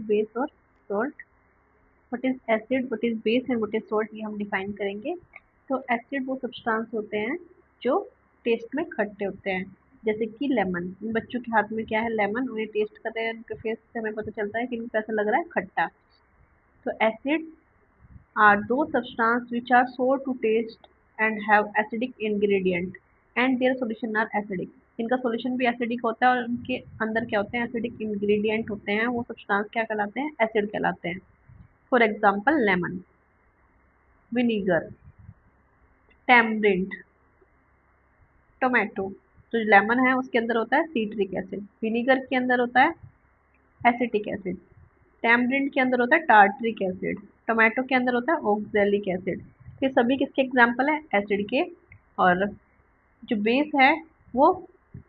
Base और salt, what is acid, what is base and what is salt, ये हम define करेंगे। तो एसिड वो सब्सटेंस होते हैं जो टेस्ट में खट्टे होते हैं, जैसे कि लेमन। बच्चों के हाथ में क्या है, लेमन, उन्हें टेस्ट कर रहे हैं, उनके फेस से हमें पता चलता है कि इनको कैसा लग रहा है, खट्टा। तो acid are those substances which are sour to taste and have acidic ingredient and their solution are acidic। इनका सॉल्यूशन भी एसिडिक होता है और उनके अंदर क्या होते हैं, एसिडिक इंग्रेडिएंट होते हैं। वो सब्सटेंस क्या कहलाते हैं, एसिड कहलाते हैं। For example lemon, vinegar, tamarind, tomato. तो जो लेमन है उसके अंदर होता है सीट्रिक एसिड, विनीगर के अंदर होता है एसिटिक एसिड, टैमरिंड के अंदर होता है टार्टरिक एसिड, टोमेटो के अंदर होता है ऑक्सैलिक एसिड। ये सभी किसके एग्जाम्पल है, एसिड के। और जो बेस है वो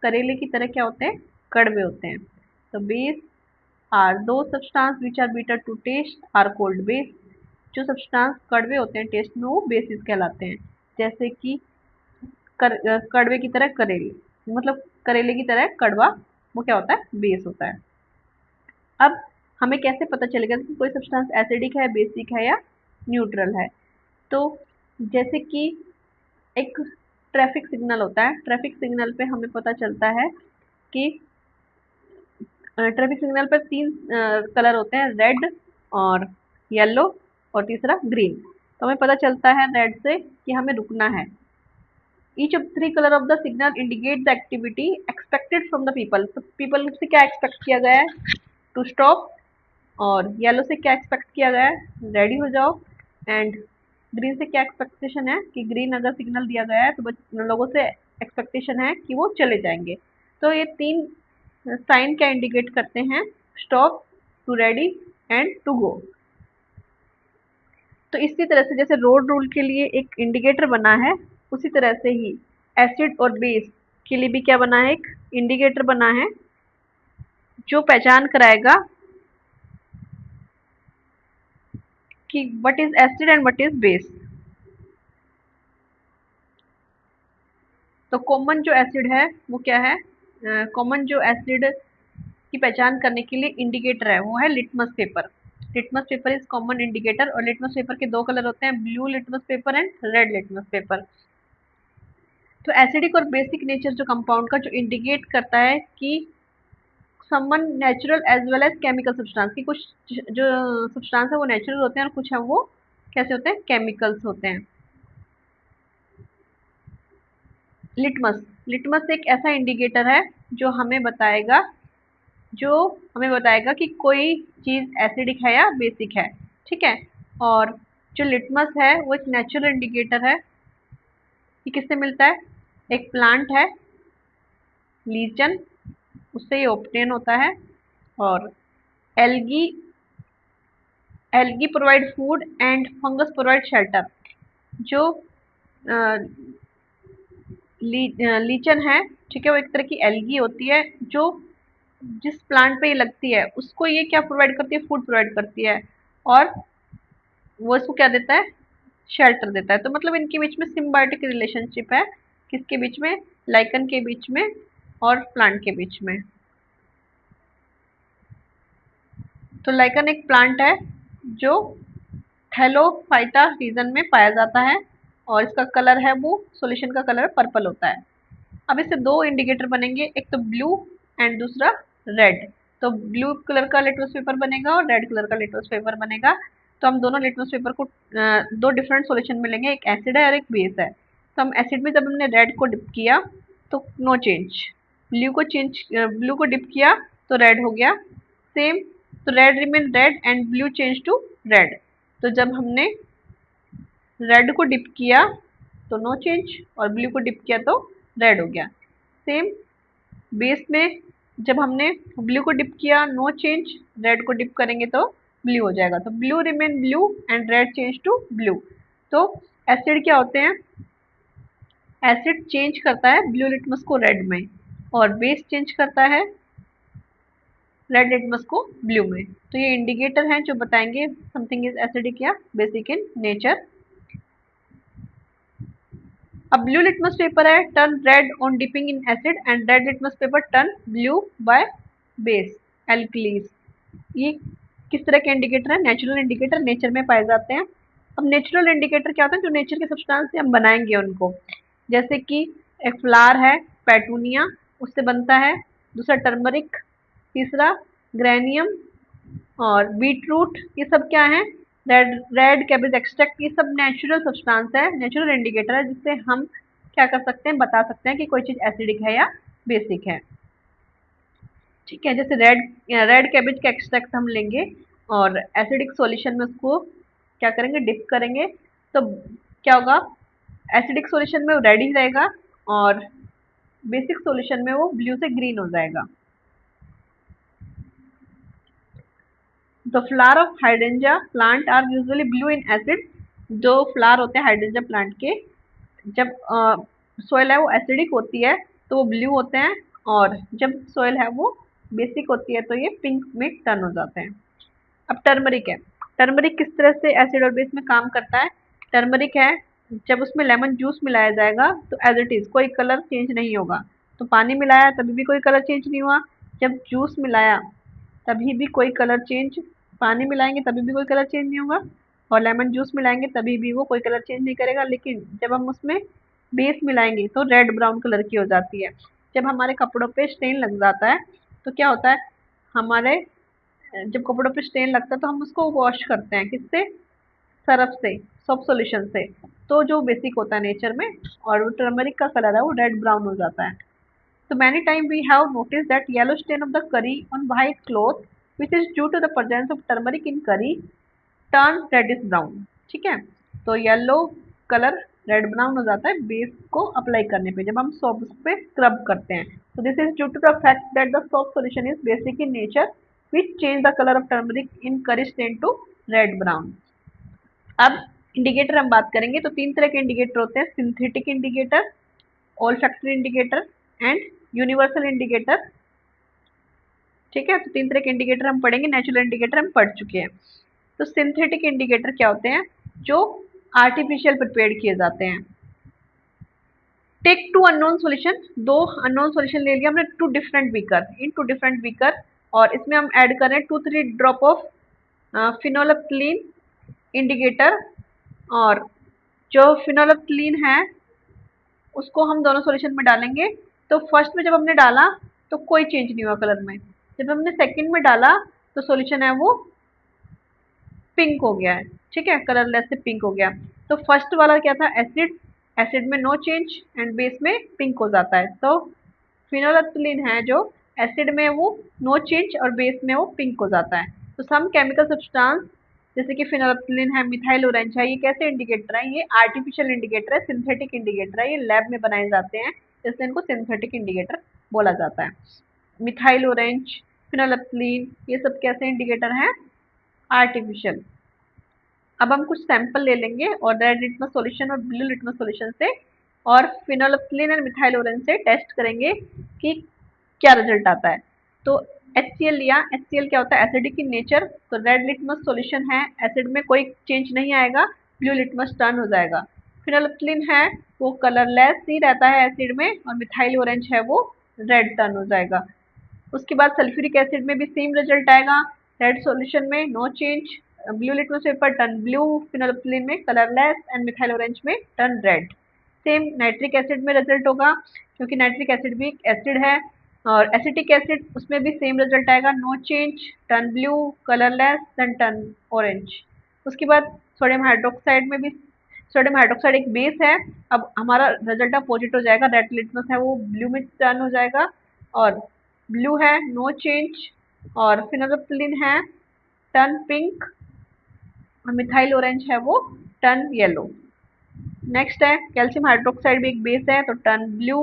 करेले की तरह क्या होते हैं, कड़वे होते हैं। तो base are those substance which are bitter to taste are called base. जो सब्सटेंस कड़वे होते हैं टेस्ट में, वो बेसिस कहलाते हैं। जैसे कि कड़वे की तरह करेले, मतलब करेले की तरह कड़वा, वो क्या होता है, बेस होता है। अब हमें कैसे पता चलेगा कि कोई सब्सटेंस एसिडिक है, बेसिक है या न्यूट्रल है। तो जैसे कि एक ट्रैफिक सिग्नल होता है, ट्रैफिक सिग्नल पे हमें पता चलता है कि ट्रैफिक सिग्नल पर तीन कलर होते हैं, रेड और येलो और तीसरा ग्रीन। तो हमें पता चलता है रेड से कि हमें रुकना है। Each of three colour of the signal indicate the activity expected from the people. तो पीपल से क्या एक्सपेक्ट किया गया है, टू स्टॉप। और येलो से क्या एक्सपेक्ट किया गया है, रेडी हो जाओ। एंड ग्रीन से क्या एक्सपेक्टेशन है कि ग्रीन अगर सिग्नल दिया गया है तो लोगों से एक्सपेक्टेशन है कि वो चले जाएंगे। तो ये तीन साइन क्या इंडिकेट करते हैं, stop, to ready and to go. तो इसी तरह से जैसे रोड रूल के लिए एक इंडिकेटर बना है, उसी तरह से ही एसिड और बेस के लिए भी क्या बना है, एक इंडिकेटर बना है जो पहचान कराएगा कि what is acid and what is base. तो कॉमन जो एसिड है वो क्या है, कॉमन जो एसिड की पहचान करने के लिए इंडिकेटर है वो है litmus paper. Litmus paper is common indicator. और लिटमस पेपर के दो कलर होते हैं, blue litmus paper and red litmus paper. तो एसिडिक और बेसिक नेचर जो कंपाउंड का जो इंडिकेट करता है कि someone natural as well as chemical substance, की कुछ जो सब्सटेंस है वो नेचुरल होते हैं और कुछ है वो कैसे होते हैं, केमिकल्स होते हैं। लिटमस, लिटमस एक ऐसा इंडिकेटर है जो हमें बताएगा कि कोई चीज एसिडिक है या बेसिक है, ठीक है। और जो लिटमस है वो एक नेचुरल इंडिकेटर है। ये किससे मिलता है, एक प्लांट है लीचन, उससे ये ऑब्टेन होता है। और algae, algae provide food and fungus provide shelter. जो लीचन है, ठीक है, वो एक तरह की एल्गी होती है जो जिस प्लांट पे ये लगती है उसको ये क्या प्रोवाइड करती है, फूड प्रोवाइड करती है। और वो इसको क्या देता है, शेल्टर देता है। तो मतलब इनके बीच में सिम्बायोटिक रिलेशनशिप है, किसके बीच में, लाइकन के बीच में और प्लांट के बीच में। तो लाइकन एक प्लांट है जो थैलोफाइटा रीजन में पाया जाता है और इसका कलर है वो सॉल्यूशन का कलर पर्पल होता है। अब इससे दो इंडिकेटर बनेंगे, एक तो ब्लू एंड दूसरा रेड। तो ब्लू कलर का लिटमस पेपर बनेगा और रेड कलर का लिटमस पेपर बनेगा। तो हम दोनों लिटमस पेपर को दो डिफरेंट सॉल्यूशन में लेंगे, एक एसिड है और एक बेस है। तो हम एसिड में जब हमने रेड को डिप किया तो नो चेंज, ब्लू को डिप किया तो रेड हो गया, सेम। तो red remain red and blue change to red. तो जब हमने रेड को डिप किया तो नो चेंज और ब्लू को डिप किया तो रेड हो गया, सेम। बेस में जब हमने ब्लू को डिप किया नो चेंज, रेड को डिप करेंगे तो ब्लू हो जाएगा। तो blue remain blue and red change to blue. तो एसिड क्या होते हैं, एसिड चेंज करता है ब्लू लिटमस को रेड में और बेस चेंज करता है रेड लिटमस को ब्लू में। तो ये इंडिकेटर हैं जो बताएंगे समथिंग इज एसिडिक या बेसिक इन नेचर। अब ब्लू लिटमस पेपर है turn red on dipping in acid and red litmus paper turn blue by base alkalis. ये किस तरह के इंडिकेटर है? नेचुरल इंडिकेटर, नेचर में पाए जाते हैं। अब नेचुरल इंडिकेटर क्या होता है? जो नेचर के सब्सटेंस से हम बनाएंगे उनको, जैसे कि एक फ्लावर है पेटूनिया, उससे बनता है। दूसरा टर्मरिक, तीसरा ग्रेनियम और बीट रूट, ये सब क्या है? रेड रेड कैबेज एक्सट्रैक्ट, ये सब नेचुरल सब्सटेंस है, नेचुरल इंडिकेटर है, जिससे हम क्या कर सकते हैं? बता सकते हैं कि कोई चीज एसिडिक है या बेसिक है। ठीक है, जैसे रेड रेड कैबेज का एक्सट्रैक्ट हम लेंगे और एसिडिक सॉल्यूशन में उसको क्या करेंगे? डिप करेंगे, तो क्या होगा? एसिडिक सॉल्यूशन में वो रेड ही रहेगा और बेसिक सॉल्यूशन में वो ब्लू से ग्रीन हो जाएगा। The flower of hydrangea plant are usually blue in acid. जो फ्लावर होते हैं हाइड्रेंजा प्लांट के, जब सोयल है वो एसिडिक होती है तो वो ब्लू होते हैं, और जब सोयल है वो बेसिक होती है तो ये पिंक में टर्न हो जाते हैं। अब टर्मरिक है। टर्मरिक किस तरह से एसिड और बेस में काम करता है? टर्मरिक है, जब उसमें लेमन जूस मिलाया जाएगा तो एज इट इज कोई कलर चेंज नहीं होगा। तो पानी मिलाया तभी भी कोई कलर चेंज नहीं हुआ, जब जूस मिलाया तभी भी कोई कलर चेंज, पानी मिलाएंगे तभी भी कोई कलर चेंज नहीं होगा, और लेमन जूस मिलाएंगे तभी भी वो कोई कलर चेंज नहीं करेगा। लेकिन जब हम उसमें बेस मिलाएंगे तो रेड ब्राउन कलर की हो जाती है। जब हमारे कपड़ों पे स्टेन लग जाता है तो क्या होता है? हमारे जब कपड़ों पे स्टेन लगता है तो हम उसको वॉश करते हैं, किससे? सरफ से, सोप सॉल्यूशन से। तो जो बेसिक होता है नेचर में, और वो टर्मरिक का कलर है वो रेड ब्राउन हो जाता है। So many times we have noticed that yellow stain of the curry on white cloth, which is due to the presence of turmeric in curry, turns reddish brown। ठीक है, तो yellow colour red brown हो जाता है base को apply करने पे, जब हम सोप पे स्क्रब करते हैं। तो this is due to the fact that the soap solution is basic in nature, which change the color of turmeric in curry stain to red brown। अब इंडिकेटर हम बात करेंगे तो तीन तरह के इंडिकेटर होते हैं: synthetic indicator, olfactory indicator and universal indicator. ठीक है, तो तीन तरह के इंडिकेटर हम पढ़ेंगे, नेचुरल इंडिकेटर हम पढ़ चुके हैं। तो सिंथेटिक इंडिकेटर क्या होते हैं? जो आर्टिफिशियल प्रिपेयर्ड किए जाते हैं। टेक टू अननोन सॉल्यूशन, दो अननोन सॉल्यूशन ले लिया हमने, two different beaker, in two different beaker, और इसमें हम ऐड कर रहे हैं 2-3 ड्रॉप ऑफ फिनोलेफ्थलीन इंडिकेटर, और जो फिनोलेफ्थलीन है उसको हम दोनों सॉल्यूशन में डालेंगे। तो फर्स्ट में जब हमने डाला तो कोई चेंज नहीं हुआ कलर में, जब हमने सेकंड में डाला तो सॉल्यूशन है वो पिंक हो गया है। ठीक है, कलरलेस से पिंक हो गया। तो फर्स्ट वाला क्या था? एसिड, एसिड में नो चेंज एंड बेस में पिंक हो जाता है। तो फिनोलेफ्थलीन है जो एसिड में वो नो चेंज और बेस में वो पिंक हो जाता है। तो सम केमिकल सब्सटेंस जैसे कि फिनोलेफ्थलीन है, मिथाइल ऑरेंज है, ये कैसे इंडिकेटर है? ये आर्टिफिशियल इंडिकेटर है, सिंथेटिक इंडिकेटर है, ये लैब में बनाए जाते हैं, इसलिए इनको सिंथेटिक इंडिकेटर बोला जाता है। मिथाइल ऑरेंज, फिनोलेफ्थलीन, ये सब कैसे इंडिकेटर हैं? आर्टिफिशियल। अब हम कुछ सैंपल ले लेंगे और रेड लिटमस सॉल्यूशन और ब्लू लिटमस सॉल्यूशन से और फिनोलेफ्थलीन और मिथाइल ऑरेंज से टेस्ट करेंगे कि क्या रिजल्ट आता है। तो HCl लिया, HCl क्या होता है? Acidic in nature. तो रेड लिटमस सॉल्यूशन है, एसिड में कोई चेंज नहीं आएगा, ब्लू लिटमस टर्न हो जाएगा। फिनोलेफ्थलीन है वो कलरलेस ही रहता है एसिड में, और मिथाइल ऑरेंज है वो रेड टर्न हो जाएगा। उसके बाद सल्फ्यूरिक एसिड में भी सेम रिजल्ट आएगा, रेड सॉल्यूशन में no change, blue litmus paper turn blue, phenolphthalein में कलरलेस एंड मिथाइल ऑरेंज में turn red. Same nitric acid में रिजल्ट होगा, क्योंकि नाइट्रिक एसिड भी एक एसिड है, और एसिटिक एसिड उसमें भी सेम रिजल्ट आएगा, no change, turn blue, colourless then turn orange. उसके बाद सोडियम हाइड्रोक्साइड में भी, सोडियम हाइड्रोक्साइड एक बेस है, अब हमारा रिजल्ट अपोजिट हो जाएगा, रेड लिटमस है वो ब्लू में टर्न हो जाएगा, और ब्लू है नो चेंज, और फिनोलेफ्थलीन है टर्न पिंक, और मिथाइल ऑरेंज है वो टर्न येलो। नेक्स्ट है कैल्शियम हाइड्रोक्साइड भी एक बेस है, तो turn blue,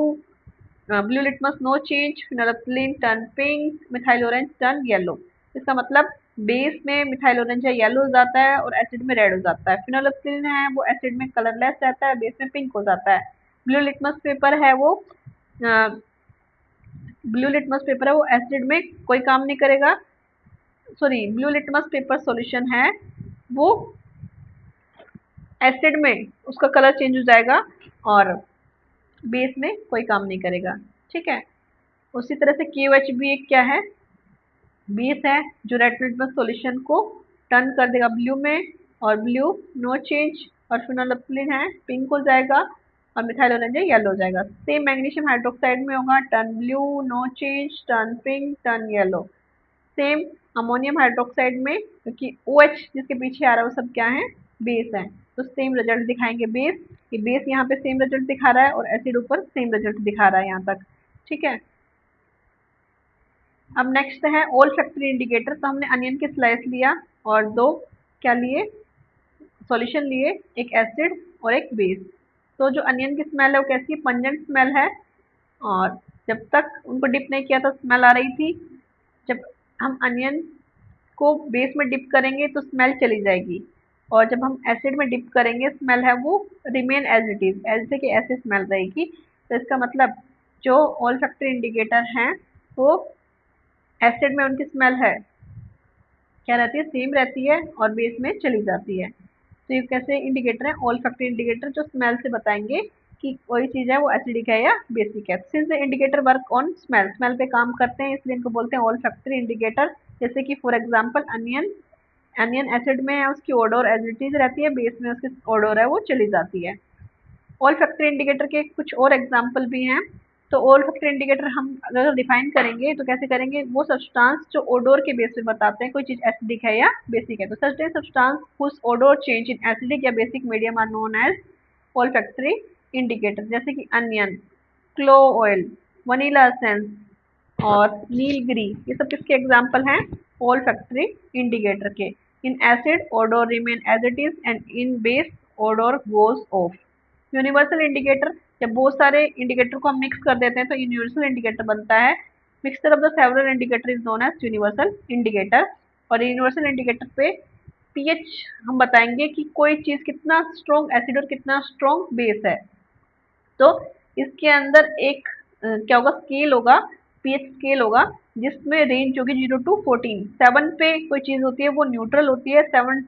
blue litmus no change, phenolphthalein turn pink, methyl orange turn yellow. इसका मतलब बेस में मिथाइल ऑरेंज है येलो हो जाता है और एसिड में रेड हो जाता है। फिनोलेफ्थलीन है वो एसिड में कलरलेस रहता है, बेस में पिंक हो जाता है। ब्लू लिटमस पेपर है वो ब्लू लिटमस पेपर है वो एसिड में कोई काम नहीं करेगा, sorry blue litmus paper solution है वो एसिड में उसका कलर चेंज हो जाएगा और बेस में कोई काम नहीं करेगा। ठीक है, उसी तरह से KOH भी एक क्या है? बेस है जो रेड लिटमस सॉल्यूशन को टर्न कर देगा ब्लू में, और ब्लू नो चेंज, और फिनोल्फिन है पिंक हो जाएगा, और मिथाइल ऑरेंज है येलो हो जाएगा। सेम मैग्नीशियम हाइड्रोक्साइड में होगा turn blue no change, turn pink, turn yellow. Same ammonium hydroxide में, क्योंकि OH जिसके पीछे आ रहा है वो सब क्या है, बेस है, तो सेम रिजल्ट दिखाएंगे बेस। ये बेस यहाँ पे सेम रिजल्ट दिखा रहा है और एसिड ऊपर सेम रिजल्ट दिखा रहा है यहाँ तक। ठीक है, अब नेक्स्ट है ऑल फैक्ट्री इंडिकेटर। तो हमने अनियन की स्लाइस लिया और दो क्या लिए, सॉल्यूशन लिए, एक एसिड और एक बेस। तो जो अनियन की स्मेल है वो कैसी, पंजेंट स्मेल है, और जब तक उनको डिप नहीं किया था स्मेल आ रही थी, जब हम अनियन को बेस में डिप करेंगे तो स्मेल चली जाएगी, और जब हम एसिड में डिप करेंगे स्मेल है वो रिमेन एज इट इज, ऐसे की ऐसे स्मेल रहेगी। तो इसका मतलब जो ऑल फैक्ट्री इंडिकेटर हैं वो एसिड में उनकी स्मेल है क्या रहती है, सेम रहती है, और बेस में चली जाती है। तो ये कैसे इंडिकेटर है, ऑल फैक्ट्री इंडिकेटर, जो स्मेल से बताएंगे कि कोई चीज है वो एसिडिक है या बेसिक है। Since the indicator work on smell, smell पे काम करते हैं इसलिए इनको बोलते हैं ऑल फैक्ट्री इंडिकेटर। जैसे कि for example onion, onion acid में है उसकी ओडोर एज इट इज रहती है, बेस में उसकी ओडोर है वो चली जाती है। ऑल फैक्टर इंडिकेटर के कुछ और एग्जाम्पल भी हैं। तो ऑल फैक्टर इंडिकेटर हम अगर डिफाइन करेंगे तो कैसे करेंगे, वो सब्सटेंस जो ओडोर के बेस पे बताते हैं कोई चीज एसिडिक है या बेसिक है। तो certain substance whose odour change in acidic या basic medium are known as olfactory indicator. जैसे कि onion, clove oil, vanilla essence और नीलगिरी, ये सब किसके एग्जाम्पल हैं, ऑल फैक्टरी इंडिकेटर के। In acid odour remain as it is and in base odour goes off. Universal indicator, जब बहुत सारे इंडिकेटर को हम मिक्स कर देते हैं तो यूनिवर्सल इंडिकेटर बनता है। Mixture of the several indicator is known as universal indicator. और यूनिवर्सल इंडिकेटर पे पीएच हम बताएंगे कि कोई चीज कितना स्ट्रॉन्ग एसिड और कितना स्ट्रॉन्ग बेस है। तो इसके अंदर एक क्या होगा, स्केल होगा, पीएच स्केल होगा, जिसमें रेंज होगी 0 to 14। 7 पे कोई चीज होती है वो न्यूट्रल होती है, 7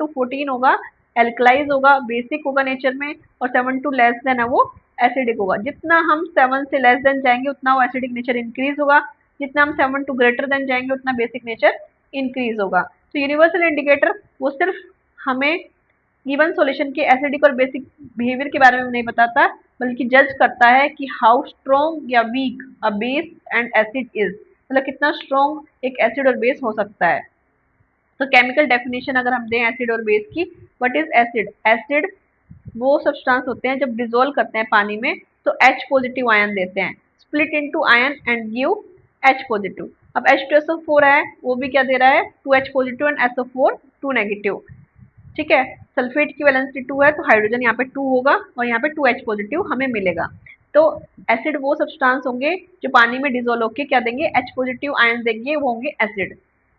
to होगा एल्कलाइज होगा, बेसिक होगा नेचर में, और 7 to है वो एसिडिक होगा। जितना हम 7 से लेस देन जाएंगे उतना वो एसिडिक नेचर इंक्रीज होगा, जितना हम 7 to जाएंगे उतना बेसिक नेचर इंक्रीज होगा। तो यूनिवर्सल इंडिकेटर वो सिर्फ हमें गिवन सॉल्यूशन के एसिडिक और बेसिक बिहेवियर के बारे में नहीं बताता, बल्कि जज करता है कि हाउ स्ट्रॉन्ग या weak a base and acid is, मतलब कितना स्ट्रॉन्ग एक एसिड और बेस हो सकता है। तो केमिकल डेफिनेशन अगर हम दें एसिड और बेस की, व्हाट इज एसिड, एसिड वो सब्सटेंस होते हैं जब डिजोल्व करते हैं पानी में तो H पॉजिटिव आयन देते हैं, split into ion and give H positive. अब H2SO4 है वो भी क्या दे रहा है, 2H positive and SO4 2 negative. ठीक है, सल्फेट की वैलेंसी 2 है तो हाइड्रोजन यहाँ पे 2 होगा और यहाँ पे 2H पॉजिटिव हमें मिलेगा। तो एसिड वो सब्सटेंस होंगे जो पानी में डिजोल्व होके क्या देंगे, H पॉजिटिव आयन देंगे, वो होंगे एसिड।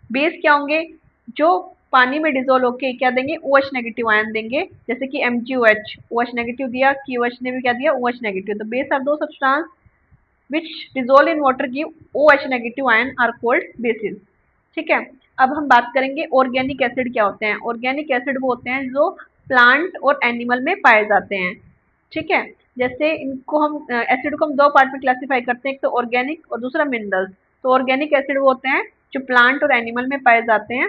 बेस क्या होंगे, जो पानी में डिजोल्व होके क्या देंगे, OH नेगेटिव आयन देंगे, जैसे कि MgOH, OH नेगेटिव दिया, KOH ने भी क्या दिया, OH नेगेटिव। तो base are those substance which dissolve in water give OH negative ion are called bases। ठीक है, अब हम बात करेंगे ऑर्गेनिक एसिड क्या होते हैं। ऑर्गेनिक एसिड वो होते हैं जो प्लांट और एनिमल में पाए जाते हैं। ठीक है, जैसे इनको हम एसिड को हम दो पार्ट में क्लासिफाई करते हैं, एक तो ऑर्गेनिक और दूसरा मिनरल्स। तो ऑर्गेनिक एसिड वो होते हैं जो प्लांट और एनिमल में पाए जाते हैं,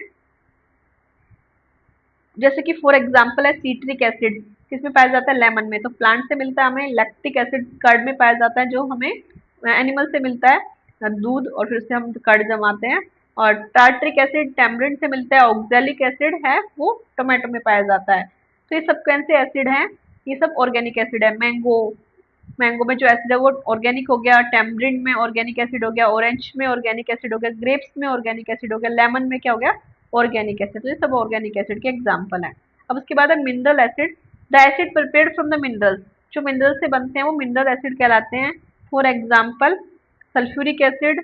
जैसे कि फॉर एग्जांपल है सीट्रिक एसिड, किसमें पाया जाता है, लेमन में, तो प्लांट से मिलता है हमें। लैक्टिक एसिड कर्ड में पाया जाता है जो हमें एनिमल से मिलता है, दूध, और फिर से हम कर्ड जमाते हैं। और टार्ट्रिक एसिड टैमरिंड से मिलता है। ऑक्जेलिक एसिड है वो टोमेटो में पाया जाता है। तो ये सब कौन से एसिड हैं, ये सब ऑर्गेनिक एसिड है। मैंगो, मैंगो में जो एसिड है वो ऑर्गेनिक हो गया, टैमरिंड में ऑर्गेनिक एसिड हो गया, ऑरेंज में ऑर्गेनिक एसिड हो गया, ग्रेप्स में ऑर्गेनिक एसिड हो गया, लेमन में क्या हो गया, ऑर्गेनिक एसिड। तो ये सब ऑर्गेनिक एसिड के एग्जाम्पल हैं। अब उसके बाद है mineral acid, the acid prepared from the minerals, जो मिनरल से बनते हैं वो मिनरल एसिड कहलाते हैं। For example sulphuric acid,